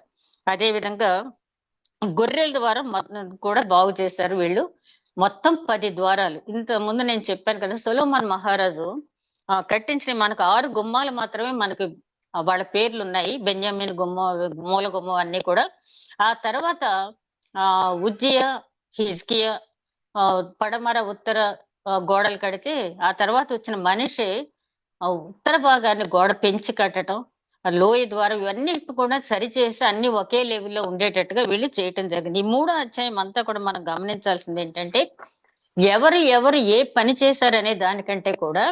[SPEAKER 1] అదే విధంగా గొర్రెల ద్వారా కూడా బాగు చేశారు వీళ్ళు. మొత్తం 10 ద్వారాలు. ఇంతకుముందు నేను చెప్పాను కదా! సొలొమోన్ మహారాజు కట్టించిన మనకు 6 గుమ్మాలు మాత్రమే మనకు వాళ్ళ పేర్లున్నాయి. బెన్యామీన్ గుమ్మం, మూల గుమ్మం అన్నీ కూడా. ఆ తర్వాత ఉజ్జియా, హిజ్కియా పడమర, ఉత్తర గోడలు కడితే, ఆ తర్వాత వచ్చిన మనిషి ఉత్తర భాగాన్ని గోడ పెంచి కట్టటం, ఆ లోయ ద్వారం ఇవన్నీ కూడా సరిచేసి అన్ని ఒకే లెవెల్‌లో ఉండేటట్టుగా వీళ్ళు చేయటం జరిగింది. ఈ మూడో అధ్యాయం అంతా కూడా మనం గమనించాల్సిందేంటంటే, ఎవరు ఏ పని చేశారనే దానికంటే కూడా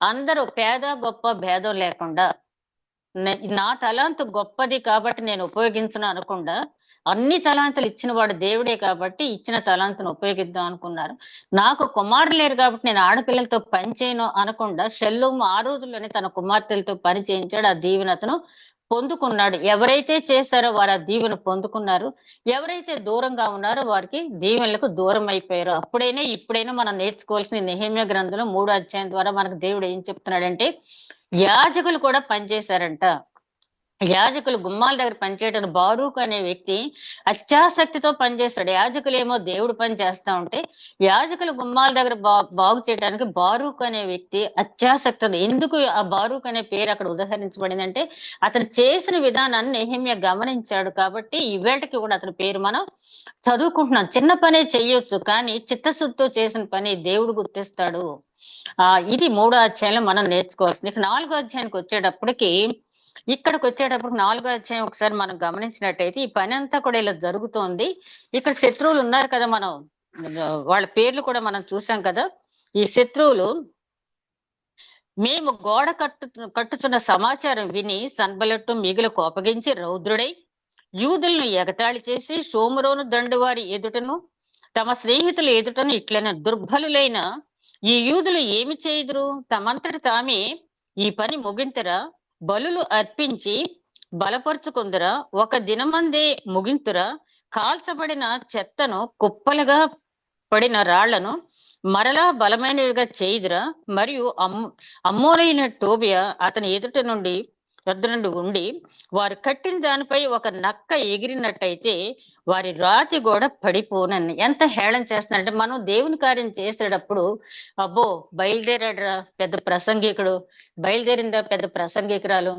[SPEAKER 1] అందరూ పేద, గొప్ప భేదం లేకుండా నా తలాంతు గొప్పది కాబట్టి నేను ఉపయోగించను అనకుండా, అన్ని తలాంతులు ఇచ్చిన వాడు దేవుడే కాబట్టి ఇచ్చిన తలాంతును ఉపయోగిద్దాం అనుకున్నారు. నాకు కుమారులు లేరు కాబట్టి నేను ఆడపిల్లలతో పని చేయను అనకుండా షల్లూము ఆ రోజుల్లోనే తన కుమార్తెలతో పని చేయించాడు. ఆ దీవెనతను పొందుకున్నాడు. ఎవరైతే చేశారో వారు ఆ దీవెన పొందుకున్నారు. ఎవరైతే దూరంగా ఉన్నారో వారికి దీవెనలకు దూరం అయిపోయారు. అప్పుడైనా ఇప్పుడైనా మనం నేర్చుకోవాల్సిన నెహెమ్యా గ్రంథంలో 3 అధ్యాయం ద్వారా మనకు దేవుడు ఏం చెప్తున్నాడంటే, యాజకులు కూడా పనిచేశారంట. యాజకులు గుమ్మాల దగ్గర పనిచేయడానికి బారూకు అనే వ్యక్తి అత్యాసక్తితో పనిచేస్తాడు. యాజకులేమో దేవుడు పని చేస్తా ఉంటే, యాజకులు గుమ్మాల దగ్గర బాగు చేయడానికి బారూకు అనే వ్యక్తి అత్యాసక్తి. ఎందుకు ఆ బారూకు అనే పేరు అక్కడ ఉదహరించబడిందంటే, అతను చేసిన విధానాన్ని నెహెమ్యా గమనించాడు కాబట్టి ఇవేళకి కూడా అతని పేరు మనం చదువుకుంటున్నాం. చిన్న పనే చెయ్యొచ్చు, కానీ చిత్తశుద్ధితో చేసిన పని దేవుడు గుర్తిస్తాడు. ఇది 3వ అధ్యాయంలో మనం నేర్చుకోవాల్సింది. ఇక 4వ అధ్యాయానికి వచ్చేటప్పటికి, ఇక్కడికొచ్చేటప్పటికి 4వ అధ్యాయం ఒకసారి మనం గమనించినట్టయితే, ఈ పని అంతా కూడా ఇలా జరుగుతోంది. ఇక్కడ శత్రువులు ఉన్నారు కదా! మనం వాళ్ళ పేర్లు కూడా మనం చూసాం కదా! ఈ శత్రువులు మేము గోడ కట్టుచున్న సమాచారం విని సన్బలట్టు మిగులు కోపగించి రౌద్రుడై యూదులను ఎగతాళి చేసి షోమ్రోను దండువారి ఎదుటను తమ స్నేహితుల ఎదుటను ఇట్లైన దుర్బలులైన ఈ యూదులు ఏమి చేయుదురు? తమంతట తామే ఈ పని ముగింతురా? బలులు అర్పించి బలపరుచుకుందురా? ఒక దినమందే ముగింతురా? కాల్చబడిన చెత్తను కుప్పలుగా పడిన రాళ్లను మరలా బలమైనవిగా చేయుదురా? మరియు అమ్మోనైన టోబియా అతని ఎదుట నుండి ఉండి వారు కట్టిన దానిపై ఒక నక్క ఎగిరినట్టయితే వారి రాతి గోడ పడిపోనని ఎంత హేళన చేస్తున్నారంటే, మనం దేవుని కార్యం చేసేటప్పుడు అబ్బో బయలుదేరాడరా పెద్ద ప్రసంగికుడు, బయలుదేరిందా పెద్ద ప్రసంగికురాలు,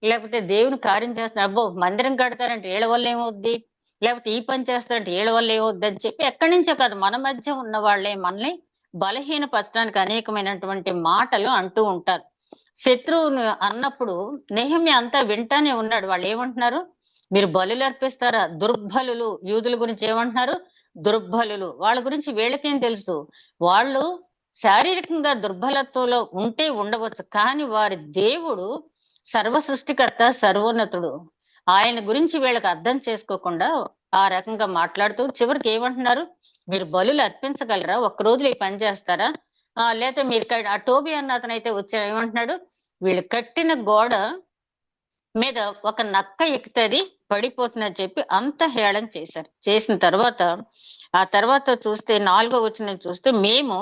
[SPEAKER 1] లేకపోతే దేవుని కార్యం చేస్తున్నారు, అబ్బో మందిరం కడతారంటే వీళ్ళ వల్ల ఏమవుద్ది, లేకపోతే ఈ పని చేస్తారంటే వీళ్ళ వల్ల ఏమవుద్ది అని చెప్పి ఎక్కడి నుంచో కాదు, మన మధ్య ఉన్న వాళ్ళే మనల్ని బలహీనపరచడానికి అనేకమైనటువంటి మాటలు అంటూ ఉంటారు. శత్రువును అన్నప్పుడు నెహెమ్యా అంతా వింటానే ఉన్నాడు. వాళ్ళు ఏమంటున్నారు? మీరు బలులు అర్పిస్తారా? దుర్బలులు. యూదుల గురించి ఏమంటున్నారు? దుర్బలులు. వాళ్ళ గురించి వీళ్ళకేం తెలుసు? వాళ్ళు శారీరకంగా దుర్బలత్వంలో ఉంటే ఉండవచ్చు, కానీ వారి దేవుడు సర్వ సృష్టికర్త, సర్వోన్నతుడు. ఆయన గురించి వీళ్ళకి అర్థం చేసుకోకుండా ఆ రకంగా మాట్లాడుతూ చివరికి ఏమంటున్నారు, మీరు బలులు అర్పించగలరా, ఒక్క రోజులో ఈ పని చేస్తారా, లేకపోతే మీరు ఆ టోబీ అన్న అతనైతే వచ్చా ఏమంటున్నాడు, వీళ్ళు కట్టిన గోడ మీద ఒక నక్క ఎక్కుతుంది పడిపోతుందని చెప్పి అంత హేళన చేశారు. చేసిన తర్వాత ఆ తర్వాత చూస్తే 4వ వచనం చూస్తే మేము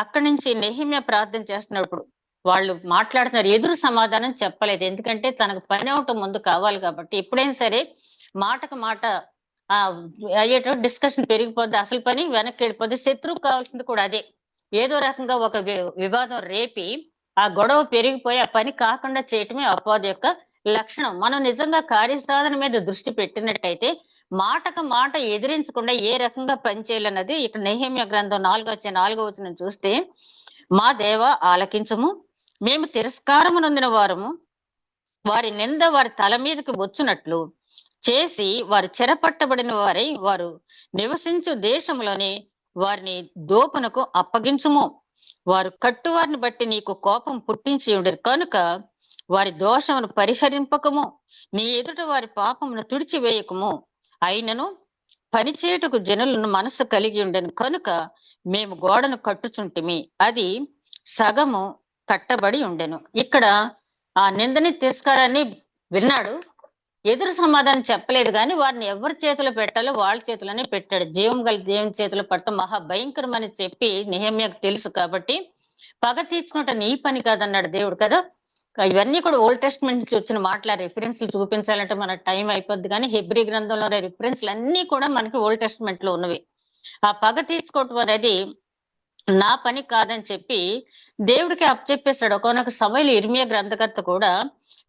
[SPEAKER 1] అక్కడి నుంచి నెహెమ్యా ప్రార్థన చేస్తున్నప్పుడు వాళ్ళు మాట్లాడుతున్నారు, ఎదురు సమాధానం చెప్పలేదు. ఎందుకంటే తనకు పని అవటం ముందు కావాలి కాబట్టి ఎప్పుడైనా సరే మాటకు మాట ఆ అయ్యేటప్పుడు డిస్కషన్ పెరిగిపోద్ది, అసలు పని వెనక్కి వెళ్ళిపోద్ది. శత్రువు కావాల్సింది కూడా అదే, ఏదో రకంగా ఒక వివాదం రేపి ఆ గొడవ పెరిగిపోయి ఆ పని కాకుండా చేయటమే అపవాది యొక్క లక్షణం. మనం నిజంగా కార్యసాధన మీద దృష్టి పెట్టినట్టయితే మాటకు మాట ఎదిరించకుండా ఏ రకంగా పనిచేయాలన్నది ఇక్కడ నెహెమ్యా గ్రంథం 4వ వచనం చూస్తే, మా దేవ ఆలకించము, మేము తిరస్కారము నొందిన వారము, వారి నింద వారి తల మీదకి వచ్చునట్లు చేసి వారు చెరపట్టబడిన వారై వారు నివసించు దేశంలోని వారిని దోపునకు అప్పగించుము. వారు కట్టువారిని బట్టి నీకు కోపం పుట్టించి ఉండరు కనుక వారి దోషమును పరిహరింపకము, నీ ఎదుట వారి పాపమును తుడిచివేయకము. అయినను పనిచేటుకు జనులను మనసు కలిగి ఉండను కనుక మేము గోడను కట్టుచుంటిమి, అది సగము కట్టబడి ఉండెను. ఇక్కడ ఆ నిందని తిరస్కారాన్ని విన్నాడు, ఎదురు సమాధానం చెప్పలేదు, కానీ వారిని ఎవరి చేతిలో పెట్టాలో వాళ్ళ చేతిలోనే పెట్టాడు. జీవం గల దేవుని చేతిలో పట్టడం మహా భయంకరమని చెప్పి నెహెమ్యాకు తెలుసు కాబట్టి పగ తీర్చుకుంటే నీ పని కాదన్నాడు దేవుడు కదా. ఇవన్నీ కూడా ఓల్డ్ టెస్ట్మెంట్ నుంచి వచ్చిన మాటల రిఫరెన్స్లు చూపించాలంటే మన టైం అయిపోద్ది, కానీ హెబ్రీ గ్రంథంలో రిఫరెన్స్లు అన్ని కూడా మనకి ఓల్డ్ టెస్ట్మెంట్ లో ఉన్నవి. ఆ పగ తీర్చుకోవటం అనేది నా పని కాదని చెప్పి దేవుడికి అప్పచెప్పేస్తాడు. ఒకనొక సమయంలో ఇర్మియా గ్రంథకర్త కూడా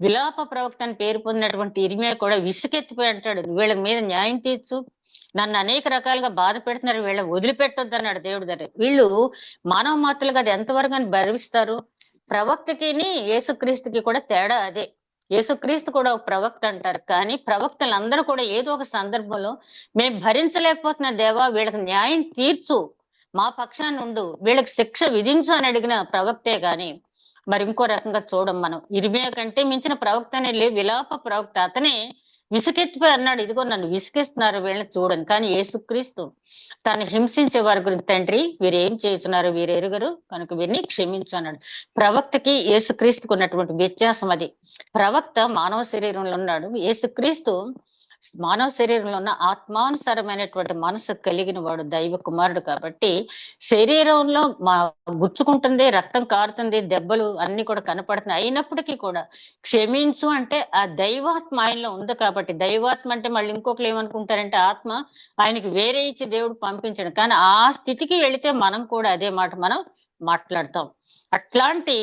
[SPEAKER 1] విలాప ప్రవక్త అని పేరు పొందినటువంటి ఇర్మియా కూడా విసుకెత్తిపోయి అంటాడు, వీళ్ళ మీద న్యాయం తీర్చు, నన్ను అనేక రకాలుగా బాధ పెడుతున్నారు, వీళ్ళ వదిలిపెట్టొద్దు అన్నాడు దేవుడి దగ్గర. వీళ్ళు మానవ మాత్రలుగా అది ఎంతవరకు అని భరిస్తారు. ప్రవక్తకిని యేసుక్రీస్తుకి కూడా తేడా అదే. యేసుక్రీస్తు కూడా ఒక ప్రవక్త అంటారు, కానీ ప్రవక్తలందరూ కూడా ఏదో ఒక సందర్భంలో మేము భరించలేకపోతున్న దేవా వీళ్ళకి న్యాయం తీర్చు, మా పక్షాన్ని ఉండు, వీళ్ళకి శిక్ష విధించు అని అడిగిన ప్రవక్తే గాని మరి ఇంకో రకంగా చూడం మనం. ఇర్మియా కంటే మించిన ప్రవక్త అనే లేదు, విలాప ప్రవక్త. అతనే విసుకెత్తిపోయి అన్నాడు, ఇదిగో నన్ను విసిగిస్తున్నారు వీళ్ళని చూడండి. కానీ యేసుక్రీస్తు తాను హింసించే వారి గురించి, తండ్రి వీరు ఏం చేస్తున్నారు వీరు ఎరుగరు కనుక వీరిని క్షమించు అన్నాడు. ప్రవక్తకి యేసుక్రీస్తుకు ఉన్నటువంటి వ్యత్యాసం అది. ప్రవక్త మానవ శరీరంలో ఉన్నాడు, యేసుక్రీస్తు మానవ శరీరంలో ఉన్న ఆత్మానుసారమైనటువంటి మనసు కలిగిన వాడు, దైవ కుమారుడు. కాబట్టి శరీరంలో గుచ్చుకుంటుంది, రక్తం కారుతుంది, దెబ్బలు అన్ని కూడా కనపడుతున్నాయి. అయినప్పటికీ కూడా క్షమించు అంటే ఆ దైవాత్మ ఆయనలో ఉంది కాబట్టి. దైవాత్మ అంటే మళ్ళీ ఇంకొకరు ఏమనుకుంటారంటే ఆత్మ ఆయనకి వేరే ఇచ్చి దేవుడు పంపించాడు, కానీ ఆ స్థితికి వెళితే మనం కూడా అదే మాట మనం మాట్లాడతాం. అట్లాంటి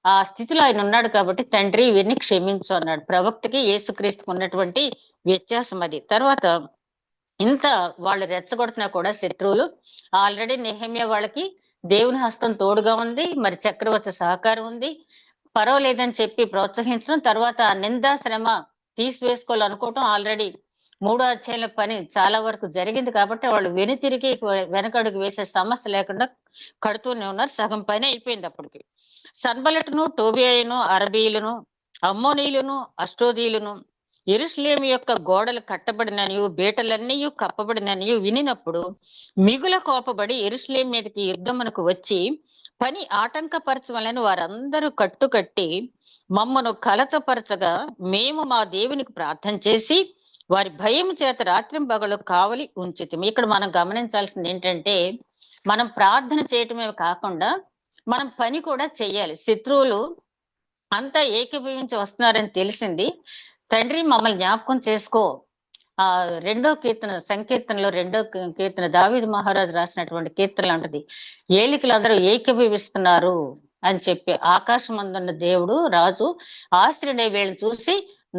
[SPEAKER 1] ఆ స్థితిలో ఆయన ఉన్నాడు కాబట్టి తండ్రి వీరిని క్షమించు అన్నాడు. ప్రవక్తకి యేసుక్రీస్తుకు ఉన్నటువంటి వ్యత్యాసం అది. తర్వాత ఇంత వాళ్ళు రెచ్చగొడుతున్నా కూడా శత్రువులు, ఆల్రెడీ నెహెమ్యా వాళ్ళకి దేవుని హస్తం తోడుగా ఉంది, మరి చక్రవర్తి సహకారం ఉంది, పర్వాలేదని చెప్పి ప్రోత్సహించడం, తర్వాత ఆ నిందా శ్రమ తీసివేసుకోవాలనుకోవటం, ఆల్రెడీ 3వ అధ్యాయంలో పని చాలా వరకు జరిగింది కాబట్టి వాళ్ళు వెనుతిరిగి వెనకడుగు వేసే సమస్య లేకుండా కడుతూనే ఉన్నారు. సగం పని అయిపోయింది అప్పటికి. సన్బలటును, టోబియాయును, అరబీయులను, అమ్మోనీయులను, అష్టోదీయులను యెరూషలేము యొక్క గోడలు కట్టబడిననియు బేటలన్నీయు కప్పబడిననియు వినినప్పుడు మిగుల కోపబడి యెరూషలేము మీదకి యుద్ధమునకు వచ్చి పని ఆటంకపరచవలని వారందరూ కట్టుకట్టి మమ్మను కలతపరచగా మేము మా దేవునికి ప్రార్థన చేసి వారి భయం చేత రాత్రింబగలు కావలి ఉంచితిమి. ఇక్కడ మనం గమనించాల్సింది ఏంటంటే, మనం ప్రార్థన చేయటమే కాకుండా మనం పని కూడా చెయ్యాలి. శత్రువులు అంతా ఏకీభవించి వస్తున్నారని తెలిసింది, తండ్రి మమ్మల్ని జ్ఞాపకం చేసుకో. 2వ కీర్తన, సంకీర్తనలో 2వ కీర్తన దావీదు మహారాజు రాసినటువంటి కీర్తనలు అంటది, ఏలికలందరూ ఏకీభవిస్తున్నారు అని చెప్పి. ఆకాశం అందున్న దేవుడు రాజు ఆశ్రయుడై వీళ్ళని చూసి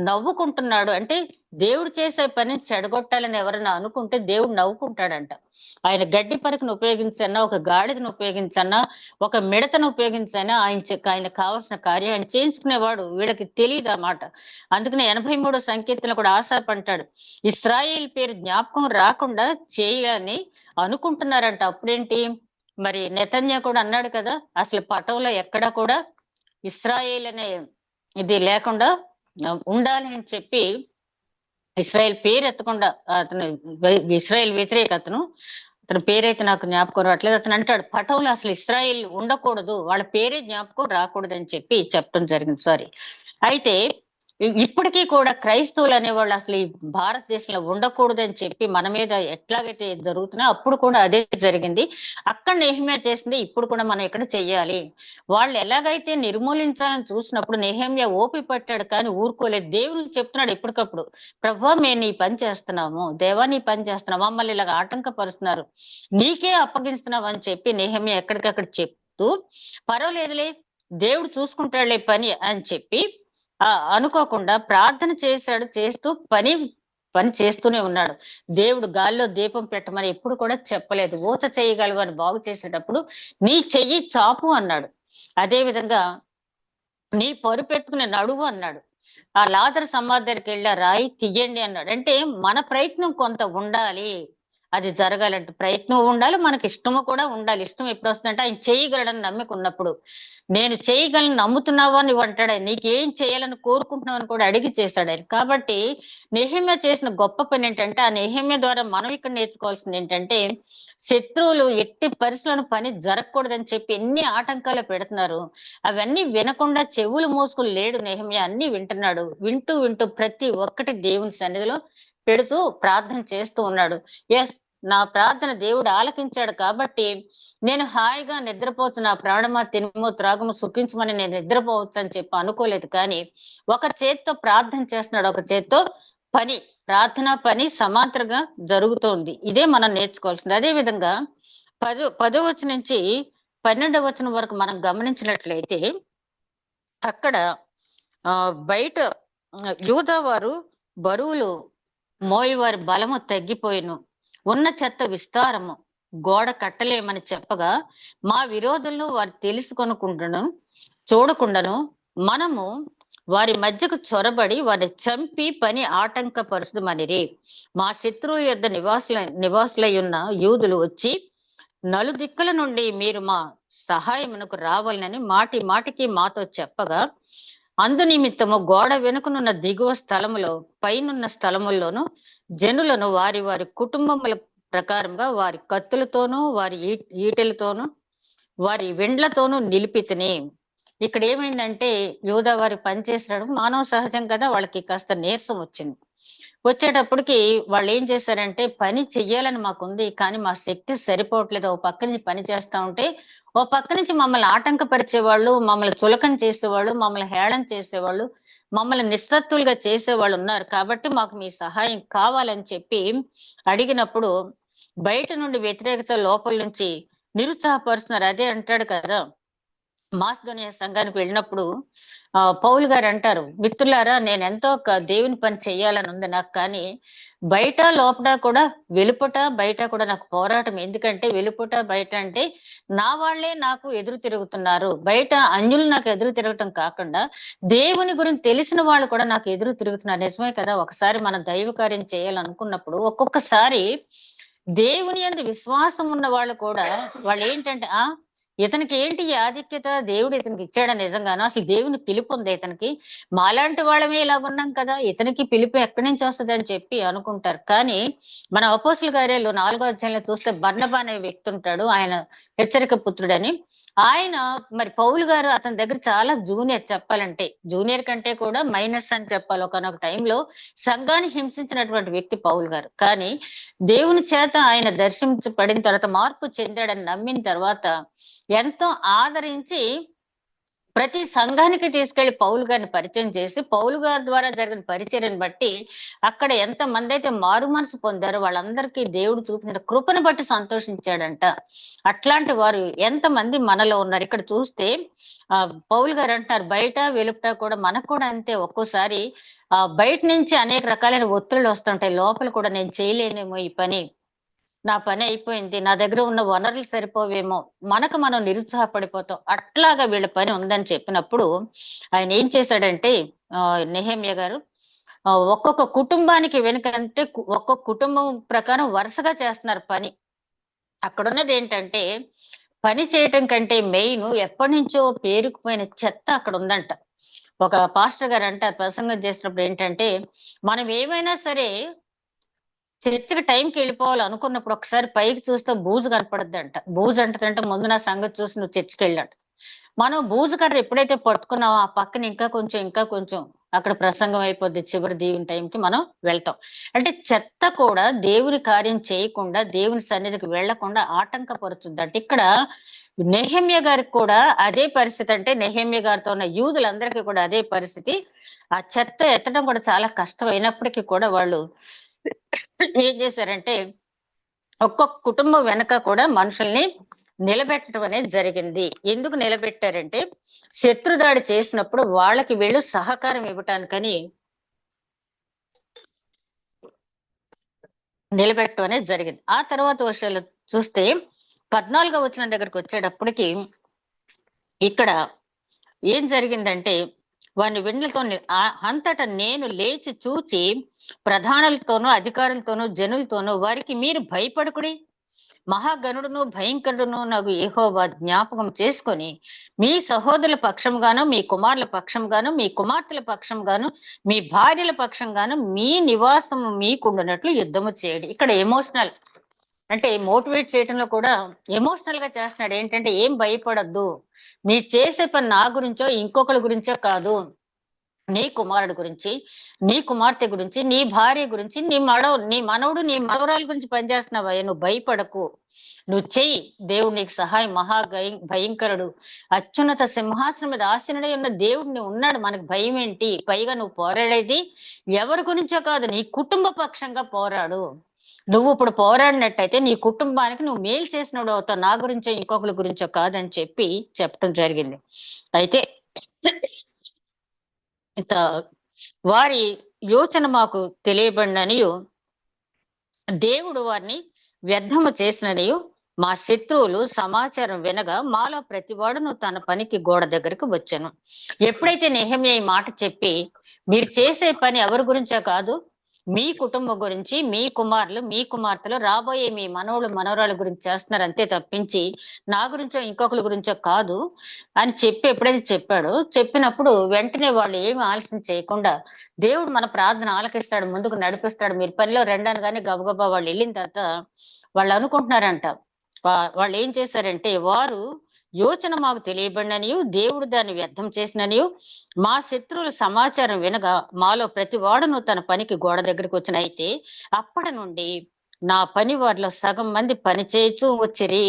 [SPEAKER 1] నవ్వుకుంటున్నాడు. అంటే దేవుడు చేసే పని చెడగొట్టాలని ఎవరైనా అనుకుంటే దేవుడు నవ్వుకుంటాడంట. ఆయన గడ్డి పరకను ఉపయోగించన్నా, ఒక గాడిదను ఉపయోగించన్నా, ఒక మిడతను ఉపయోగించైనా ఆయన కావాల్సిన కార్యం ఆయన చేయించుకునేవాడు. వీళ్ళకి తెలియదు ఆ మాట. అందుకనే 83వ సంకీర్తనలో కూడా ఆసాపు అంటాడు, ఇశ్రాయేల్ పేరు జ్ఞాపకం రాకుండా చేయాలని అనుకుంటున్నారంట. అప్పుడేంటి మరి నెతన్యా కూడా అన్నాడు కదా, అసలు పటంలో ఎక్కడా కూడా ఇశ్రాయేల్ అనే ఇది లేకుండా ఉండాలి అని చెప్పి ఇస్రాయేల్ పేరు ఎత్తకుండా అతను ఇస్రాయేల్ వ్యతిరేక అతని పేరైతే నాకు జ్ఞాపకం రావట్లేదు. అతను అంటాడు పటంలో అసలు ఇస్రాయేల్ ఉండకూడదు, వాళ్ళ పేరే జ్ఞాపకం రాకూడదు అని చెప్పి చెప్పడం జరిగింది. సారీ. అయితే ఇప్పటికీ కూడా క్రైస్తవులు అనేవాళ్ళు అసలు ఈ భారతదేశంలో ఉండకూడదని చెప్పి మన మీద ఎట్లాగైతే జరుగుతున్నాయో అప్పుడు కూడా అదే జరిగింది. అక్కడ నెహెమ్యా చేసింది ఇప్పుడు కూడా మనం ఇక్కడ చెయ్యాలి. వాళ్ళు ఎలాగైతే నిర్మూలించాలని చూసినప్పుడు నెహెమ్యా ఓపి పట్టాడు కానీ ఊరుకోలేదు. దేవునికి చెప్తున్నాడు ఎప్పటికప్పుడు, ప్రభువా మేము నీ పని చేస్తున్నాము, దేవా నీ పని చేస్తున్నాము, మమ్మల్ని ఇలాగ ఆటంకపరుస్తున్నారు, నీకే అప్పగిస్తున్నాం అని చెప్పి నెహెమ్యా ఎక్కడికక్కడ చెప్తూ పర్వాలేదులే దేవుడు చూసుకుంటాడులే పని అని చెప్పి అనుకోకుండా ప్రార్థన చేస్తూ పని చేస్తూనే ఉన్నాడు. దేవుడు గాల్లో దీపం పెట్టమని ఎప్పుడు కూడా చెప్పలేదు. ఊచ చేయగలవు అని బాగు చేసేటప్పుడు నీ చెయ్యి చాపు అన్నాడు. అదే విధంగా నీ పరుపెట్టుకునే నడువు అన్నాడు. ఆ లాజరు సమాధి దగ్గరికి వెళ్ళి రాయి తీయండి అన్నాడు. అంటే మన ప్రయత్నం కొంత ఉండాలి, అది జరగాలంటే ప్రయత్నం ఉండాలి, మనకి ఇష్టము కూడా ఉండాలి. ఇష్టం ఎప్పుడు వస్తుందంటే ఆయన చేయగలడని నమ్మిక ఉన్నప్పుడు. నేను చేయగలను నమ్ముతున్నావా అని అంటాడు. నీకేం చేయాలని కోరుకుంటున్నావు అని కూడా అడిగి చేశాడు ఆయన. కాబట్టి నెహెమ్యా చేసిన గొప్ప పని ఏంటంటే, ఆ నెహెమ్యా ద్వారా మనం ఇక్కడ నేర్చుకోవాల్సింది ఏంటంటే, శత్రువులు ఎట్టి పరిస్థితులను పని జరగకూడదని చెప్పి ఎన్ని ఆటంకాలు పెడుతున్నారు, అవన్నీ వినకుండా చెవులు మూసుకుని లేడు నెహెమ్యా, అన్ని వింటున్నాడు. వింటూ ప్రతి ఒక్కటి దేవుని సన్నిధిలో పెడుతూ ప్రార్థన చేస్తూ ఉన్నాడు. ఎస్, నా ప్రార్థన దేవుడు ఆలకించాడు కాబట్టి నేను హాయిగా నిద్రపోవచ్చు, నా ప్రాణమా తినమో త్రాగము సుఖించమని నేను నిద్రపోవచ్చు అని చెప్పి అనుకోలేదు. కానీ ఒక చేత్తో ప్రార్థన చేస్తున్నాడు, ఒక చేత్తో పని, ప్రార్థన పని సమాంతరంగా జరుగుతోంది. ఇదే మనం నేర్చుకోవాల్సింది. అదే విధంగా 10వ వచనం నుంచి 12వ వచనం వరకు మనం గమనించినట్లయితే అక్కడ బయట యూదా వారు బరువులు మోయవారి బలము తగ్గిపోయిను, ఉన్న చెత్త విస్తారము, గోడ కట్టలేమని చెప్పగా మా విరోధులను వారు తెలుసుకొనుకుంటును చూడకుండాను మనము వారి మధ్యకు చొరబడి వారిని చంపి పని ఆటంకపరుచుమనిరి. మా శత్రువు యొద్ద నివాసులై ఉన్న యూదులు వచ్చి నలుదిక్కుల నుండి మీరు మా సహాయమునకు రావాలని మాటి మాటికి మాతో చెప్పగా అందు నిమిత్తము గోడ వెనుకనున్న దిగువ స్థలములో పైనున్న స్థలముల్లోను జనులను వారి వారి కుటుంబముల ప్రకారంగా వారి కత్తులతోనూ వారి ఈటెలతోనూ వారి వెండ్లతోనూ నిలిపితిని. ఇక్కడ ఏమైందంటే యూదా వారి పనిచేసినాడు, మానవ సహజం కదా, వాళ్ళకి కాస్త నీరసం వచ్చింది. వచ్చేటప్పటికి వాళ్ళు ఏం చేశారంటే, పని చెయ్యాలని మాకుంది కానీ మా శక్తి సరిపోవట్లేదు. ఓ పక్క నుంచి పని చేస్తా ఉంటే ఓ పక్క నుంచి మమ్మల్ని ఆటంకపరిచేవాళ్ళు, మమ్మల్ని చులకన చేసేవాళ్ళు, మమ్మల్ని హేళన చేసేవాళ్ళు, మమ్మల్ని నిస్సత్తులుగా చేసేవాళ్ళు ఉన్నారు. కాబట్టి మాకు మీ సహాయం కావాలని చెప్పి అడిగినప్పుడు బయట నుండి వ్యతిరేకత, లోపల నుంచి నిరుత్సాహపరుస్తున్నారు. అదే అంటాడు కదా, మాసిదోనియా సంఘానికి వెళ్ళినప్పుడు పౌలు గారు అంటారు, మిత్రులారా నేను ఎంతో దేవుని పని చెయ్యాలని ఉంది నాకు, కానీ బయట లోపల కూడా వెలుపట బయట కూడా నాకు పోరాటం. ఎందుకంటే వెలుపట బయట అంటే నా వాళ్లే నాకు ఎదురు తిరుగుతున్నారు, బయట అన్యులు నాకు ఎదురు తిరగటం కాకుండా దేవుని గురించి తెలిసిన వాళ్ళు కూడా నాకు ఎదురు తిరుగుతున్నారు. నిజమే కదా, ఒకసారి మనం దైవ కార్యం చేయాలనుకున్నప్పుడు ఒక్కొక్కసారి దేవుని యందు విశ్వాసం ఉన్న వాళ్ళు కూడా వాళ్ళు ఏంటంటే ఇతనికి ఏంటి ఈ ఆధిక్యత, దేవుడు ఇతనికి ఇచ్చాడా నిజంగానో, అసలు దేవుని పిలుపు ఉంది ఇతనికి, మాలాంటి వాళ్ళమే ఇలా ఉన్నాం కదా, ఇతనికి పిలుపు ఎక్కడి నుంచి వస్తుంది అని చెప్పి అనుకుంటారు. కానీ మన అపోస్తుల కార్యాలు 4వ అధ్యాయంలో చూస్తే బర్నబా అనే వ్యక్తి ఉంటాడు, ఆయన హెచ్చరిక పుత్రుడని. ఆయన మరి పౌలు గారు అతని దగ్గర చాలా జూనియర్, చెప్పాలంటే జూనియర్ కంటే కూడా మైనస్ అని చెప్పాలి. ఒకనొక టైంలో సంఘాన్ని హింసించినటువంటి వ్యక్తి పౌలు గారు. కానీ దేవుని చేత ఆయన దర్శించబడిన తర్వాత మార్పు చెందాడని నమ్మిన తర్వాత ఎంతో ఆదరించి ప్రతి సంఘానికి తీసుకెళ్లి పౌలు గారిని పరిచయం చేసి పౌలు గారి ద్వారా జరిగిన పరిచర్యను బట్టి అక్కడ ఎంత మంది అయితే మారు మనసు పొందారో వాళ్ళందరికీ దేవుడు చూపిన కృపను బట్టి సంతోషించాడంట. అట్లాంటి వారు ఎంతమంది మనలో ఉన్నారు. ఇక్కడ చూస్తే పౌలు గారు అంటారు, బయట వెలుపట కూడా మనకు కూడా అంతే. ఒక్కోసారి బయట నుంచి అనేక రకాలైన ఒత్తిళ్ళు వస్తుంటాయి, లోపల కూడా నేను చేయలేనేమో ఈ పని, నా పని అయిపోయింది, నా దగ్గర ఉన్న వనరులు సరిపోవేమో, మనకు మనం నిరుత్సాహపడిపోతాం. అట్లాగా వీళ్ళ పని ఉందని చెప్పినప్పుడు ఆయన ఏం చేశాడంటే నెహెమ్యా గారు ఒక్కొక్క కుటుంబానికి వెనుకంటే ఒక్కొక్క కుటుంబం ప్రకారం వరుసగా చేస్తున్నారు పని. అక్కడున్నది ఏంటంటే పని చేయటం కంటే మెయిన్ ఎప్పటి నుంచో పేరుకుపోయిన చెత్త అక్కడ ఉందంట. ఒక పాస్టర్ గారు అంటారు ప్రసంగం చేసినప్పుడు ఏంటంటే, మనం ఏమైనా సరే చర్చికి టైంకి వెళ్ళిపోవాలి అనుకున్నప్పుడు ఒకసారి పైకి చూస్తే బూజు కనపడద్దంట. బూజు అంటదంటే ముందు నా సంగతి చూసి నువ్వు చర్చికి వెళ్ళంట. మనం బూజు కర్ర ఎప్పుడైతే పట్టుకున్నామో ఆ పక్కన ఇంకా కొంచెం అక్కడ ప్రసంగం అయిపోద్ది. చివరి దీవెన టైంకి మనం వెళ్తాం. అంటే చెత్త కూడా దేవుని కార్యం చేయకుండా, దేవుని సన్నిధికి వెళ్లకుండా ఆటంకపరుచుద్దంట. ఇక్కడ నెహెమ్యా గారికి కూడా అదే పరిస్థితి. అంటే నెహెమ్యా గారితో ఉన్న యూదులందరికీ కూడా అదే పరిస్థితి. ఆ చెత్త ఎత్తడం కూడా చాలా కష్టం అయినప్పటికీ కూడా వాళ్ళు ఏం చేశారంటే ఒక్కొక్క కుటుంబం వెనక కూడా మనుషుల్ని నిలబెట్టడం అనేది జరిగింది. ఎందుకు నిలబెట్టారంటే శత్రుదాడి చేసినప్పుడు వాళ్ళకి వీళ్ళు సహకారం ఇవ్వటానికని నిలబెట్టడం అనేది జరిగింది. ఆ తర్వాత వర్షాలు చూస్తే 14వ వచనం దగ్గరకు వచ్చేటప్పటికి ఇక్కడ ఏం జరిగిందంటే వాని వెండ్లతో అంతటా నేను లేచి చూచి ప్రధానులతోనూ అధికారులతోనూ జనులతోనూ వారికి మీరు భయపడకుడి, మహాగణుడును భయంకరుడును నాకు యెహోవా జ్ఞాపకం చేసుకొని మీ సహోదరుల పక్షంగాను మీ కుమారుల పక్షంగాను మీ కుమార్తెల పక్షంగాను మీ భార్యల పక్షంగాను మీ నివాసము మీకుండునట్లు యుద్ధము చేయండి. ఇక్కడ ఎమోషనల్ అంటే మోటివేట్ చేయడంలో కూడా ఎమోషనల్ గా చేస్తున్నాడు. ఏంటంటే ఏం భయపడద్దు, నీ చేసే పని నా గురించో ఇంకొకరి గురించో కాదు, నీ కుమారుడు గురించి, నీ కుమార్తె గురించి, నీ భార్య గురించి, నీ మనవడు నీ మనవరాల గురించి పనిచేస్తున్నావయ్యా, నువ్వు భయపడకు, నువ్వు చెయ్యి, దేవుడు నీకు సహాయం, భయంకరుడు అత్యున్నత సింహాసనం మీద ఆసీనుడై ఉన్న దేవుడిని ఉన్నాడు, మనకు భయం ఏంటి? పైగా నువ్వు పోరాడేది ఎవరి గురించో కాదు, నీ కుటుంబ పక్షంగా పోరాడు. నువ్వు ఇప్పుడు పోరాడినట్టయితే నీ కుటుంబానికి నువ్వు మేలు చేసినోడు అవుతావు, నా గురించో ఇంకొకరి గురించో కాదని చెప్పడం జరిగింది. అయితే వారి యోచన మాకు తెలియబడిననియు దేవుడు వారిని వ్యర్థము చేసిననియు మా శత్రువులు సమాచారం వినగా మాలో ప్రతివాడును తన పనికి గోడ దగ్గరికి వచ్చాను. ఎప్పుడైతే నెహెమ్యా ఈ మాట చెప్పి మీరు చేసే పని ఎవరి గురించో కాదు, మీ కుటుంబం గురించి, మీ కుమారులు మీ కుమార్తెలు రాబోయే మీ మనవలు మనవరాల గురించి చేస్తున్నారు అంతే తప్పించి నా గురించో ఇంకొకరి గురించో కాదు అని చెప్పి ఎప్పుడైతే చెప్పాడో, చెప్పినప్పుడు వెంటనే వాళ్ళు ఏమి ఆలస్యం చేయకుండా దేవుడు మన ప్రార్థన ఆలకిస్తాడు, ముందుకు నడిపిస్తాడు, మీరు పనిలో రెండనగానే గబగబా వాళ్ళు వెళ్ళిన తర్వాత వాళ్ళు అనుకుంటున్నారంట, వాళ్ళు ఏం చేశారంటే వారు యోచన మాకు తెలియబడిననియు దేవుడు దాన్ని వ్యర్థం చేసిననియు మా శత్రువుల సమాచారం వినగా మాలో ప్రతి వాడును తన పనికి గోడ దగ్గరికి వచ్చిన. అయితే అప్పటి నుండి నా పని వారిలో సగం మంది పని చేయొచ్చు వచ్చిరి,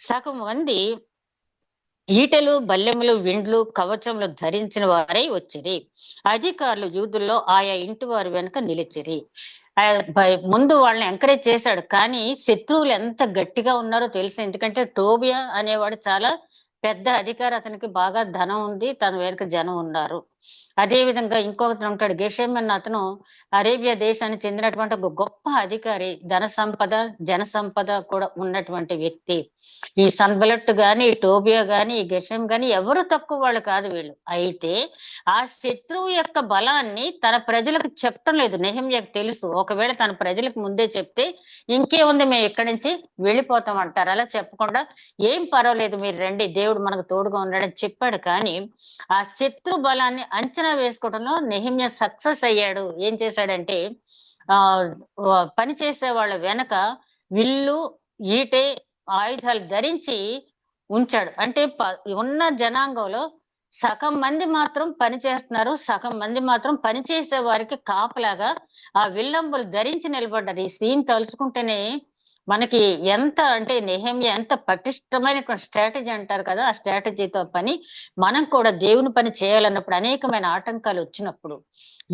[SPEAKER 1] సగం మంది ఈటెలు బల్లెములు విండ్లు కవచములు ధరించిన వారై వచ్చిరి. అధికారులు యూదుల్లో ఆయా ఇంటి వారి వెనుక నిలిచిరి. ముందు వాళ్ళని ఎంకరేజ్ చేశాడు, కానీ శత్రువులు ఎంత గట్టిగా ఉన్నారో తెలుసు. ఎందుకంటే టోబియా అనేవాడు చాలా పెద్ద అధికారి, అతనికి బాగా ధనం ఉంది, తన వెనుక జనం ఉన్నారు. అదే విధంగా ఇంకొకతను ఉంటాడు గెషెమ్ అన్న అతను, అరేబియా దేశానికి చెందినటువంటి ఒక గొప్ప అధికారి, ధన సంపద జన సంపద కూడా ఉన్నటువంటి వ్యక్తి. ఈ సన్బలట్ గాని టోబియా గాని ఈ గెషెమ్ గాని ఎవరు తక్కువ వాళ్ళు కాదు వీళ్ళు. అయితే ఆ శత్రువు యొక్క బలాన్ని తన ప్రజలకు చెప్పడం లేదు. నెహెమ్యాకు తెలుసు, ఒకవేళ తన ప్రజలకు ముందే చెప్తే ఇంకేముంది, మేము ఇక్కడి నుంచి వెళ్ళిపోతాం అంటారు. అలా చెప్పకుండా ఏం పర్వాలేదు మీరు రండి, దేవుడు మనకు తోడుగా ఉన్నాడని చెప్పాడు. కానీ ఆ శత్రు బలాన్ని అంచనా వేసుకోవడంలో నెహెమ్యా సక్సెస్ అయ్యాడు. ఏం చేశాడంటే ఆ పని చేసే వాళ్ళ వెనక విల్లు ఈటె ఆయుధాలు ధరించి ఉంచాడు. అంటే ఉన్న జనాంగంలో సగం మంది మాత్రం పని చేస్తున్నారు, సగం మంది మాత్రం పని చేసే వారికి కాపలాగా ఆ విల్లంబులు ధరించి నిలబడ్డారు. ఈ సీన్ తలుచుకుంటేనే మనకి ఎంత అంటే నెహెమ్యా ఎంత పటిష్టమైన స్ట్రాటజీ అంటారు కదా, ఆ స్ట్రాటజీతో పని మనం కూడా దేవుని పని చేయాలన్నప్పుడు అనేకమైన ఆటంకాలు వచ్చినప్పుడు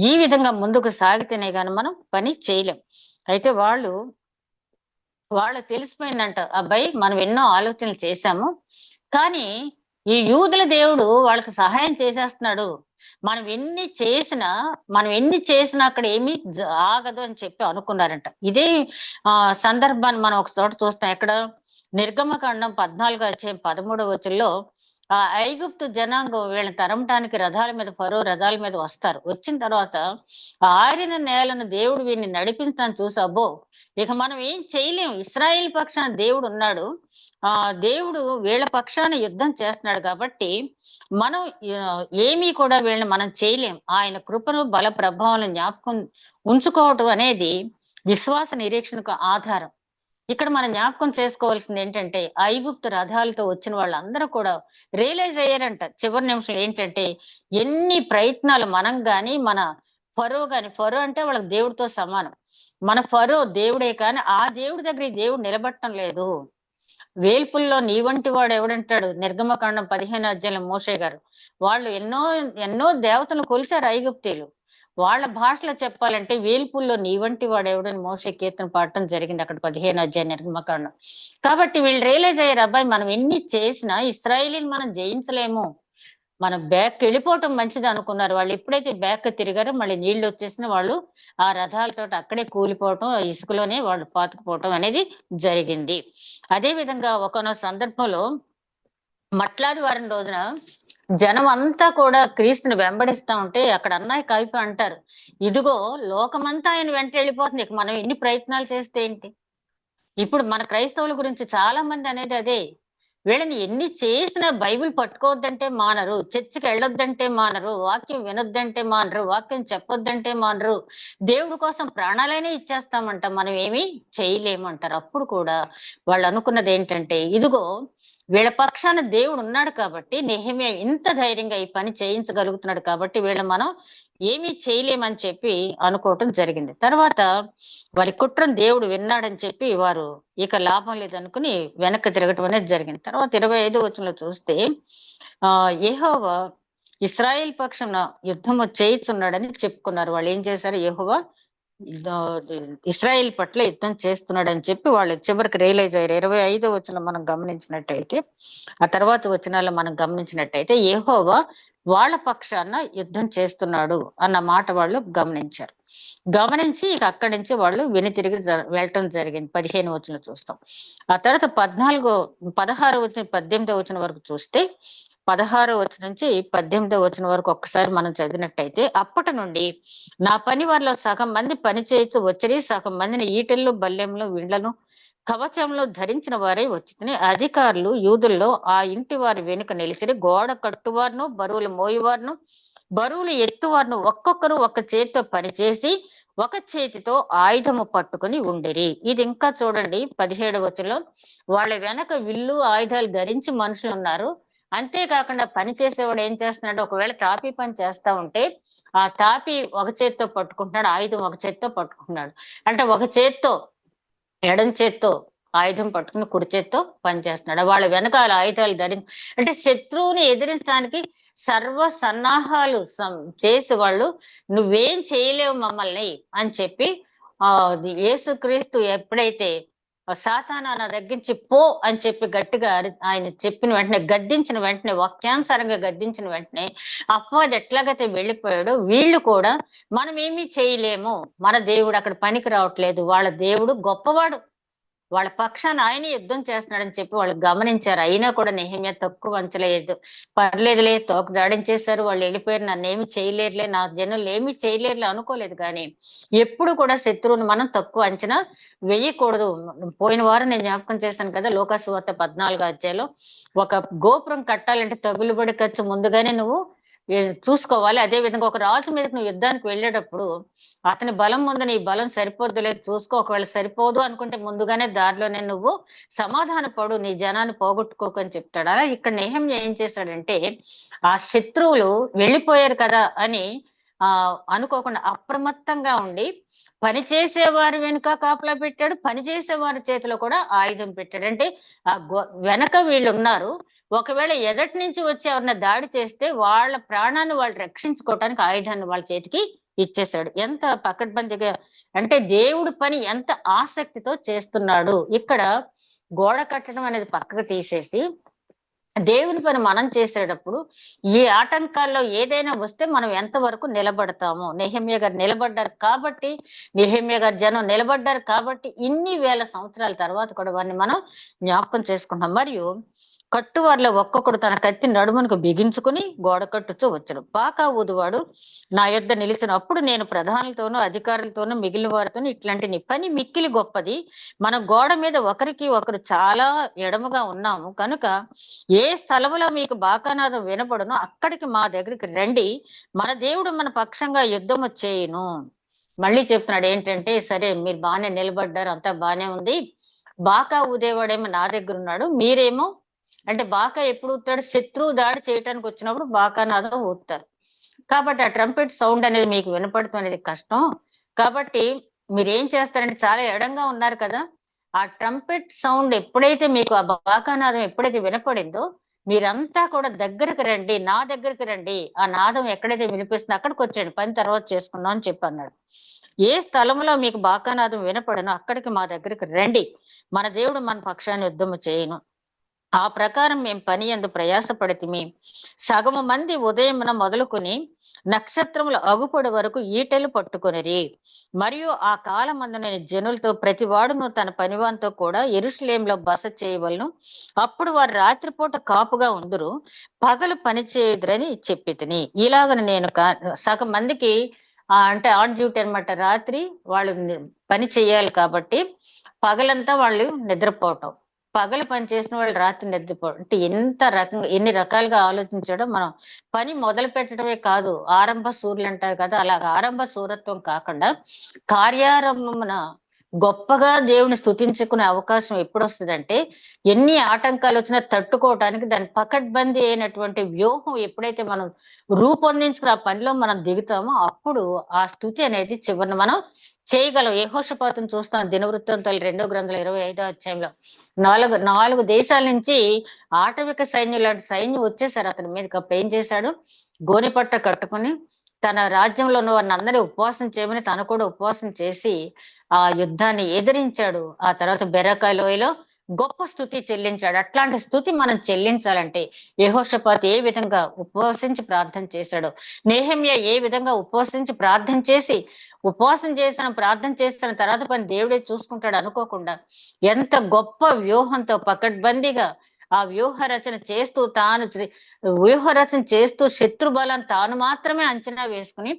[SPEAKER 1] ఈ విధంగా ముందుకు సాగితేనే గాని మనం పని చేయలేం. అయితే వాళ్ళకి తెలిసిపోయిందంట, అబ్బాయి మనం ఎన్నో ఆలోచనలు చేశాము, కానీ ఈ యూదుల దేవుడు వాళ్ళకి సహాయం చేసేస్తున్నాడు, మనం ఎన్ని చేసినా అక్కడ ఏమీ ఆగదు అని చెప్పి అనుకున్నారంట. ఇదే సందర్భాన్ని మనం ఒక చోట చూస్తాం. ఎక్కడ నిర్గమకాండం 14 అధ్యాయం 13వ వచనంలో ఆ ఐగుప్తు జనాంగం వీళ్ళని తరమటానికి రథాల మీద ఫరో రథాల మీద వస్తారు. వచ్చిన తర్వాత ఆరిన నేలను దేవుడు వీరిని నడిపించడానికి చూసి అబ్బో ఇక మనం ఏం చేయలేం, ఇశ్రాయేల్ పక్షాన దేవుడు ఉన్నాడు, ఆ దేవుడు వీళ్ళ పక్షాన యుద్ధం చేస్తున్నాడు కాబట్టి మనం ఏమీ కూడా వీళ్ళని మనం చేయలేం. ఆయన కృపను బల ప్రభావాలను జ్ఞాపకం ఉంచుకోవటం అనేది విశ్వాస నిరీక్షణకు ఆధారం. ఇక్కడ మనం జ్ఞాపకం చేసుకోవాల్సింది ఏంటంటే ఐగుప్తు రథాలతో వచ్చిన వాళ్ళందరూ కూడా రియలైజ్ అయ్యారంట చివరి నిమిషం ఏంటంటే ఎన్ని ప్రయత్నాలు మనం గాని మన ఫరో అంటే వాళ్ళకి దేవుడితో సమానం. మన ఫరో దేవుడే కానీ ఆ దేవుడి దగ్గర ఈ దేవుడు నిలబట్టం లేదు. వేల్పుల్లో నీ వంటి వాడు ఎవడంటాడు, నిర్గమకాండం 15 అధ్యాయంలో మోషే గారు. వాళ్ళు ఎన్నో ఎన్నో దేవతలు కొలిచారు ఐగుప్తీయులు. వాళ్ళ భాషలో చెప్పాలంటే వేల్పుల్లో నీ వంటి వాడు ఎవడని మోషే కీర్తన పాడటం జరిగింది అక్కడ 15 అధ్యాయం నిర్గమకాండం. కాబట్టి వీళ్ళు రియలైజ్ అయ్యారు, అబ్బాయి మనం ఎన్ని చేసినా ఇశ్రాయేలీని మనం జయించలేము, మనం బ్యాక్ వెళ్ళిపోవటం మంచిది అనుకున్నారు. వాళ్ళు ఎప్పుడైతే బ్యాక్ తిరిగారో మళ్ళీ నీళ్లు వచ్చేసిన వాళ్ళు ఆ రథాలతో అక్కడే కూలిపోవటం, ఇసుకలోనే వాళ్ళు పాతుకుపోవటం అనేది జరిగింది. అదే విధంగా ఒకనొక సందర్భంలో మట్లాది వారం రోజున జనం అంతా కూడా క్రీస్తుని వెంబడిస్తా ఉంటే అక్కడ అన్నాయి కవిప అంటారు, ఇదిగో లోకమంతా ఆయన వెంట వెళ్ళిపోతుంది, ఇక మనం ఎన్ని ప్రయత్నాలు చేస్తే ఏంటి. ఇప్పుడు మన క్రైస్తవుల గురించి చాలా మంది అనేది అదే, వీళ్ళని ఎన్ని చేసినా బైబిల్ పట్టుకోవద్దంటే మానరు, చర్చికి వెళ్ళొద్దంటే మానరు, వాక్యం వినొద్దంటే మానరు, వాక్యం చెప్పొద్దంటే మానరు, దేవుడి కోసం ప్రాణాలైనా ఇచ్చేస్తామంట, మనం ఏమీ చేయలేమంటారు. అప్పుడు కూడా వాళ్ళు అనుకున్నది ఏంటంటే ఇదిగో వీళ్ళ పక్షాన దేవుడు ఉన్నాడు కాబట్టి నెహెమ్యా ఇంత ధైర్యంగా ఈ పని చేయించగలుగుతున్నాడు కాబట్టి వీళ్ళ మనం ఏమీ చేయలేమని చెప్పి అనుకోవటం జరిగింది. తర్వాత వారి కుట్రను దేవుడు విన్నాడని చెప్పి వారు ఇక లాభం లేదనుకుని వెనక్కి తిరగటం అనేది జరిగింది. తర్వాత 25వ వచనంలో చూస్తే యెహోవా ఇశ్రాయేల్ పక్షంన యుద్ధము చేయిస్తున్నాడని చెప్పుకున్నారు. వాళ్ళు ఏం చేశారు, యెహోవా ఇశ్రాయేల్ పట్ల యుద్ధం చేస్తున్నాడని చెప్పి వాళ్ళు చివరికి రియలైజ్ అయ్యారు. 25వ వచనం మనం గమనించినట్టయితే, ఆ తర్వాత వచనాల్లో మనం గమనించినట్టయితే యెహోవా వాళ్ళ పక్షాన యుద్ధం చేస్తున్నాడు అన్న మాట వాళ్ళు గమనించారు. గమనించి ఇక అక్కడి నుంచి వాళ్ళు వెనుతిరిగి వెళ్ళటం జరిగింది. 15 వచనం చూస్తాం. ఆ తర్వాత 16 వచనం 18 వచనం వరకు చూస్తే 16 వచనం నుంచి 18 వచనం వరకు ఒక్కసారి మనం చదివినట్టయితే, అప్పటి నుండి నా పని వారిలో సగం మంది పని చేయొచ్చు వచ్చి సగం మందిని ఈటెల్లో బల్లెంలో విండ్లను కవచంలో ధరించిన వారే వచ్చి అధికారులు యూదుల్లో ఆ ఇంటి వారి వెనుక నిలిచి గోడ కట్టువారును బరువులు మోయువారును బరువులు ఎత్తువారును ఒక్కొక్కరు ఒక చేతితో పనిచేసి ఒక చేతితో ఆయుధము పట్టుకుని ఉండిరి. ఇది ఇంకా చూడండి 17వ వచనంలో వాళ్ళ వెనక విల్లు ఆయుధాలు ధరించి మనుషులు ఉన్నారు. అంతేకాకుండా పని చేసేవాడు ఏం చేస్తున్నాడు, ఒకవేళ తాపీ పని చేస్తా ఉంటే ఆ తాపి ఒక చేత్తో పట్టుకుంటున్నాడు, ఆయుధం ఒక చేత్తో పట్టుకుంటున్నాడు. అంటే ఒక చేత్తో ఎడం చేత్తో ఆయుధం పట్టుకుని కుడి చేత్తో పనిచేస్తున్నాడు. వాళ్ళ వెనకాల ఆయుధాలు ధరించి అంటే శత్రువుని ఎదిరించడానికి సర్వ సన్నాహాలు చేసి వాళ్ళు నువ్వేం చేయలేవు మమ్మల్ని అని చెప్పి యేసుక్రీస్తు ఎప్పుడైతే సాతానా నా తగ్గించి పో అని చెప్పి గట్టిగా ఆయన చెప్పిన వెంటనే గద్దించిన వెంటనే వాక్యానుసారంగా గద్దించిన వెంటనే అపవాది ఎట్లాగైతే వెళ్ళిపోయాడో వీళ్ళు కూడా మనం ఏమీ చేయలేము, మన దేవుడు అక్కడ పనికి రావట్లేదు, వాళ్ళ దేవుడు గొప్పవాడు, వాళ్ళ పక్షాన ఆయన యుద్ధం చేస్తున్నాడని చెప్పి వాళ్ళు గమనించారు. అయినా కూడా నెహెమ్యా తక్కువ అంచలేదు, పర్లేదులే తోక జాడించేశారు వాళ్ళు వెళ్ళిపోయారు, నన్ను ఏమి చేయలేరులే, నా జనులు ఏమి చేయలేరులే అనుకోలేదు. కానీ ఎప్పుడు కూడా శత్రువుని మనం తక్కువ అంచనా వేయకూడదు. పోయిన వారం నేను జ్ఞాపకం చేశాను కదా, లోకాసువార్త 14వ అధ్యాయంలో ఒక గోపురం కట్టాలంటే తగులుబడి ఖర్చు ముందుగానే నువ్వు చూసుకోవాలి. అదే విధంగా ఒక రాజు మీదకి నువ్వు యుద్ధానికి వెళ్ళేటప్పుడు అతని బలం ముందు నీ బలం సరిపోద్దు లేదు చూసుకో, ఒకవేళ సరిపోదు అనుకుంటే ముందుగానే దారిలోనే నువ్వు సమాధాన పడు, నీ జనాన్ని పోగొట్టుకోకని చెప్తాడు. అలా ఇక్కడ నెహెమ్యా ఏం చేస్తాడంటే ఆ శత్రువులు వెళ్ళిపోయారు కదా అని అనుకోకుండా అప్రమత్తంగా ఉండి పని చేసేవారి వెనుక కాపలా పెట్టాడు, పని చేసేవారి చేతిలో కూడా ఆయుధం పెట్టాడు. అంటే వెనక వీళ్ళు ఉన్నారు, ఒకవేళ ఎదటి నుంచి వచ్చి ఎవరిన దాడి చేస్తే వాళ్ళ ప్రాణాన్ని వాళ్ళు రక్షించుకోవటానికి ఆయుధాన్ని వాళ్ళ చేతికి ఇచ్చేశాడు. ఎంత పకడ్బందీగా అంటే దేవుడి పని ఎంత ఆసక్తితో చేస్తున్నాడు. ఇక్కడ గోడ కట్టడం అనేది పక్కకు తీసేసి దేవుని పని మనం చేసేటప్పుడు ఈ ఆటంకాల్లో ఏదైనా వస్తే మనం ఎంతవరకు నిలబడతాము. నెహెమ్యా గారు నిలబడ్డారు కాబట్టి, నెహెమ్యా గారు జనం నిలబడ్డారు కాబట్టి ఇన్ని వేల సంవత్సరాల తర్వాత కూడా వారిని మనం జ్ఞాపకం చేసుకుంటాం. మరియు కట్టు వారిలో ఒక్కొక్కడు తన కత్తి నడుమునకు బిగించుకుని గోడ కట్టుచూ వచ్చాడు. బాకా ఊదువాడు నా యొద్ద నిలిచిన అప్పుడు నేను ప్రధానులతోనూ అధికారులతోనూ మిగిలిన వారితోనూ ఇట్లాంటి నీ పని మిక్కిలి గొప్పది, మన గోడ మీద ఒకరికి ఒకరు చాలా ఎడముగా ఉన్నాము కనుక ఏ స్థలములో మీకు బాకానాదం వినపడునో అక్కడికి మా దగ్గరికి రండి, మన దేవుడు మన పక్షంగా యుద్ధము చేయును. మళ్ళీ చెప్తున్నాడు ఏంటంటే, సరే మీరు బాగానే నిలబడ్డారు, అంతా బాగానే ఉంది, బాకా ఊదేవాడేమో నా దగ్గర ఉన్నాడు, మీరేమో అంటే బాకా ఎప్పుడు ఊతాడు? శత్రువు దాడి చేయటానికి వచ్చినప్పుడు బాకానాదం ఊతారు. కాబట్టి ఆ ట్రంపెట్ సౌండ్ అనేది మీకు వినపడుతుంది అనేది కష్టం. కాబట్టి మీరేం చేస్తారంటే, చాలా ఎడంగా ఉన్నారు కదా, ఆ ట్రంపెట్ సౌండ్ ఎప్పుడైతే మీకు ఆ బాకానాదం ఎప్పుడైతే వినపడిందో మీరంతా కూడా దగ్గరికి రండి, నా దగ్గరికి రండి, ఆ నాదం ఎక్కడైతే వినిపిస్తుందో అక్కడికి వచ్చేయండి, పని తర్వాత చేసుకుందాం అని చెప్పి అన్నాడు. ఏ స్థలంలో మీకు బాకానాదం వినపడనో అక్కడికి మా దగ్గరికి రండి, మన దేవుడు మన పక్షాన్ని యుద్ధము చేయను. ఆ ప్రకారం మేము పని యందు ప్రయాసపడితిమి. సగము మంది ఉదయమున మొదలుకొని నక్షత్రముల అగుపొడి వరకు ఈటెలు పట్టుకొనిరి. మరియు ఆ కాలమందున జనులతో ప్రతివాడును తన పనివానితో కూడా యెరూషలేములో బస చేయవలను. అప్పుడు వారు రాత్రిపూట కాపుగా ఉందురు, పగలు పని చేయుదురని చెప్పి తిని. ఇలాగని నేను సగం మందికి అంటే ఆన్ డ్యూటీ అనమాట, రాత్రి వాళ్ళు పని చేయాలి కాబట్టి పగలంతా వాళ్ళు నిద్రపోవటం, పగలు పని చేసిన వాళ్ళు రాత్రి నిద్రపోవడం. అంటే ఎన్ని రకాలుగా ఆలోచించాడో. మనం పని మొదలు పెట్టడమే కాదు, ఆరంభ సూర్యులు అంటారు కదా, అలాగ ఆరంభ సూరత్వం కాకుండా కార్యారంభమున గొప్పగా దేవుని స్తుతించుకునే అవకాశం ఎప్పుడు వస్తుందంటే, ఎన్ని ఆటంకాలు వచ్చినా తట్టుకోవటానికి దాని పకడ్బందీ అయినటువంటి వ్యూహం ఎప్పుడైతే మనం రూపొందించుకుని ఆ పనిలో మనం దిగుతామో అప్పుడు ఆ స్థుతి అనేది చివరిన మనం చేయగలం. యెహోషాపాతును చూస్తాం దినవృత్తాంతాలు 2వ గ్రంథంలో 25వ అధ్యాయంలో. నాలుగు దేశాల నుంచి ఆటవిక సైన్యం లాంటి సైన్యం వచ్చేసారు అతని మీదకి. అప్పుడు ఏం చేశాడు? గోనెపట్ట కట్టుకుని తన రాజ్యంలో ఉన్న వారిని అందరినీ ఉపవాసం చేయమని తను కూడా ఉపవాసం చేసి ఆ యుద్ధాన్ని ఎదిరించాడు. ఆ తర్వాత బెరకా లోయలో గొప్ప స్థుతి చెల్లించాడు. అట్లాంటి స్థుతి మనం చెల్లించాలంటే యెహోషాపాతు ఏ విధంగా ఉపవసించి ప్రార్థన చేశాడో, నెహెమ్యా ఏ విధంగా ఉపవసించి ప్రార్థన చేసి, ఉపవాసం చేసిన ప్రార్థన చేసిన తర్వాత పని దేవుడే చూసుకుంటాడు అనుకోకుండా ఎంత గొప్ప వ్యూహంతో పకడ్బందీగా ఆ వ్యూహ రచన చేస్తూ శత్రు బలం తాను మాత్రమే అంచనా వేసుకుని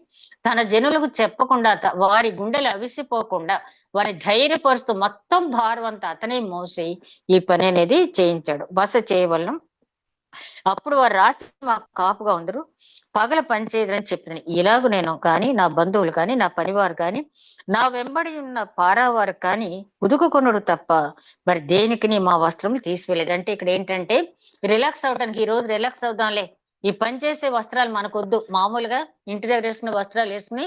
[SPEAKER 1] తన జనులకు చెప్పకుండా వారి గుండెలు అవిసిపోకుండా వారిని ధైర్యపరుస్తూ మొత్తం భారం అంతా అతనే మోసి ఈ పని అనేది చేయించాడు, బస చేయవలను. అప్పుడు వారు రాత్రి మాకు కాపుగా ఉందరు, పగల పనిచేయదని చెప్పింది. ఇలాగ నేను కానీ, నా బంధువులు కానీ, నా పనివారు కానీ, నా వెంబడి ఉన్న పారావారు కానీ ఉదుకుకొనుడు తప్ప మరి దేనికి మా వస్త్రములు తీసివేయలేదు. అంటే ఇక్కడ ఏంటంటే, రిలాక్స్ అవడానికి ఈ రోజు రిలాక్స్ అవుదాంలే, ఈ పని చేసే వస్త్రాలు మనకొద్దు, మామూలుగా ఇంటి దగ్గర వేసుకునే వస్త్రాలు వేసుకుని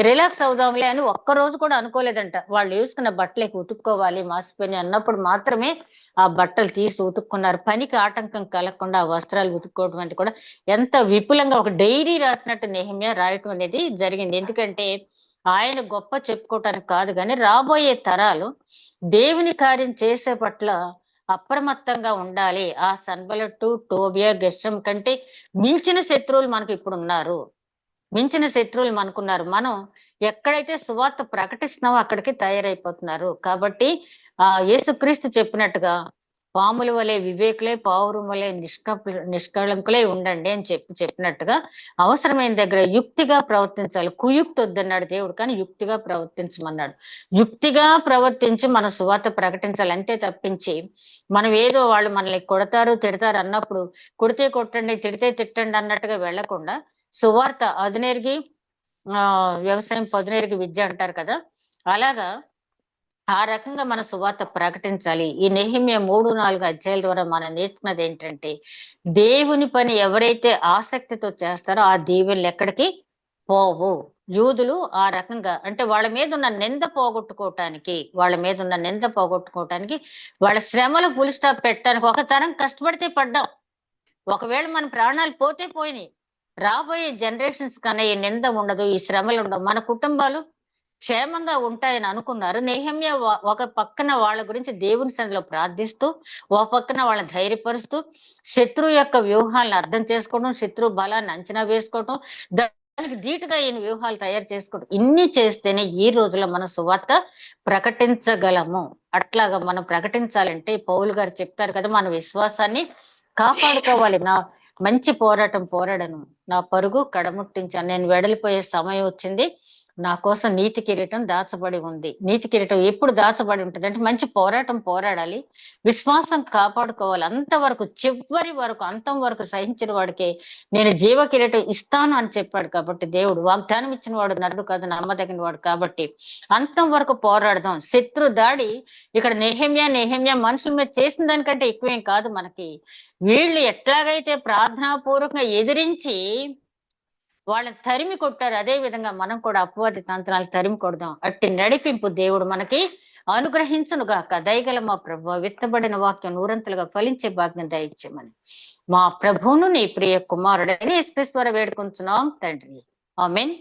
[SPEAKER 1] రిలాక్స్ అవుదాంలే అని ఒక్కరోజు కూడా అనుకోలేదంట. వాళ్ళు వేసుకున్న బట్టలకి ఉతుక్కోవాలి మాసిపోయి అన్నప్పుడు మాత్రమే ఆ బట్టలు తీసి ఉతుక్కున్నారు. పనికి ఆటంకం కలగకుండా ఆ వస్త్రాలు ఉతుక్కోవడం అనేది కూడా ఎంత విపులంగా ఒక డైరీ రాసినట్టు నెహెమ్యా రాయటం అనేది జరిగింది. ఎందుకంటే ఆయన గొప్ప చెప్పుకోవటానికి కాదు, కానీ రాబోయే తరాలు దేవుని కార్యం చేసే పట్ల అప్రమత్తంగా ఉండాలి. ఆ సన్బలట్టు, టోబియా, గెషం కంటే మించిన శత్రువులు మనకు ఇప్పుడు ఉన్నారు, మించిన శత్రువులు మనకున్నారు. మనం ఎక్కడైతే సువార్త ప్రకటిస్తున్నామో అక్కడికి తయారైపోతున్నారు. కాబట్టి యేసుక్రీస్తు చెప్పినట్టుగా పాముల వలె వివేకులే, పావురం వలె నిష్కళంకులే ఉండండి అని చెప్పినట్టుగా అవసరమైన దగ్గర యుక్తిగా ప్రవర్తించాలి. కుయుక్తి వద్దన్నాడు దేవుడు, కానీ యుక్తిగా ప్రవర్తించమన్నాడు. యుక్తిగా ప్రవర్తించి మన సువార్త ప్రకటించాలి, అంతే తప్పించి మనం ఏదో వాళ్ళు మనల్ని కొడతారు తిడతారు అన్నప్పుడు కొడితే కొట్టండి తిడితే తిట్టండి అన్నట్టుగా వెళ్లకుండా, సువార్త అదునేరికి వ్యవసాయం పదునేరికి విద్య అంటారు కదా, అలాగా ఆ రకంగా మన సువార్త ప్రకటించాలి. ఈ నెహెమ్యా 3-4 అధ్యాయాల ద్వారా మనం నేర్చుకున్నది ఏంటంటే, దేవుని పని ఎవరైతే ఆసక్తితో చేస్తారో ఆ దీవెనలు ఎక్కడికి పోవు. యూదులు ఆ రకంగా అంటే వాళ్ళ మీద ఉన్న నింద పోగొట్టుకోవటానికి వాళ్ళ శ్రమలు ఫుల్ స్టాప్ పెట్టడానికి ఒక తరం కష్టపడితే పడ్డాం. ఒకవేళ మన ప్రాణాలు పోతే పోయినాయి, రాబోయే జనరేషన్స్ కన్నా ఈ నింద ఉండదు, ఈ శ్రమలు ఉండవు, మన కుటుంబాలు క్షేమంగా ఉంటాయని అనుకున్నారు. నెహెమ్యా ఒక పక్కన వాళ్ళ గురించి దేవుని సన్నిధిలో ప్రార్థిస్తూ, ఒక పక్కన వాళ్ళని ధైర్యపరుస్తూ, శత్రువు యొక్క వ్యూహాలను అర్థం చేసుకోవడం, శత్రువు బలాన్ని అంచనా వేసుకోవడం, దానికి ధీటుగా ఈయన వ్యూహాలు తయారు చేసుకోవడం, ఇన్ని చేస్తేనే ఈ రోజుల్లో మనం సువార్త ప్రకటించగలము. అట్లాగా మనం ప్రకటించాలంటే పౌలు గారు చెప్తారు కదా, మన విశ్వాసాన్ని కాపాడుకోవాలి. నా మంచి పోరాటం పోరాడను, నా పరుగు కడముట్టించాను, నేను వెడలిపోయే సమయం వచ్చింది, నా కోసం నీతి కిరీటం దాచబడి ఉంది. నీతి కిరీటం ఎప్పుడు దాచబడి ఉంటుంది అంటే మంచి పోరాటం పోరాడాలి, విశ్వాసం కాపాడుకోవాలి. అంతవరకు చివరి వరకు అంతం వరకు సహించిన వాడికి నేను జీవ కిరీటం ఇస్తాను అని చెప్పాడు. కాబట్టి దేవుడు వాగ్దానం ఇచ్చిన వాడు నరుడు కాదు, నమ్మదగిన వాడు. కాబట్టి అంతం వరకు పోరాడదాం. శత్రు దాడి ఇక్కడ నెహెమ్యా మనుషుల మీద చేసిన దానికంటే ఎక్కువేం కాదు మనకి. వీళ్ళు ఎట్లాగైతే ప్రార్థనాపూర్వకంగా ఎదిరించి వాళ్ళని తరిమి కొట్టారు, అదే విధంగా మనం కూడా అపవాది తంత్రాలు తరిమి కొడదాం. అట్టి నడిపింపు దేవుడు మనకి అనుగ్రహించునుగాక. దయగల మా ప్రభు, విత్తబడిన వాక్యం నూరంతలుగా ఫలించే భాగ్యం దయచేయమని మా ప్రభువును నీ ప్రియ కుమారుడని యేసుక్రీస్తు ద్వారా వేడుకుంటున్నాం తండ్రి. ఆమేన్.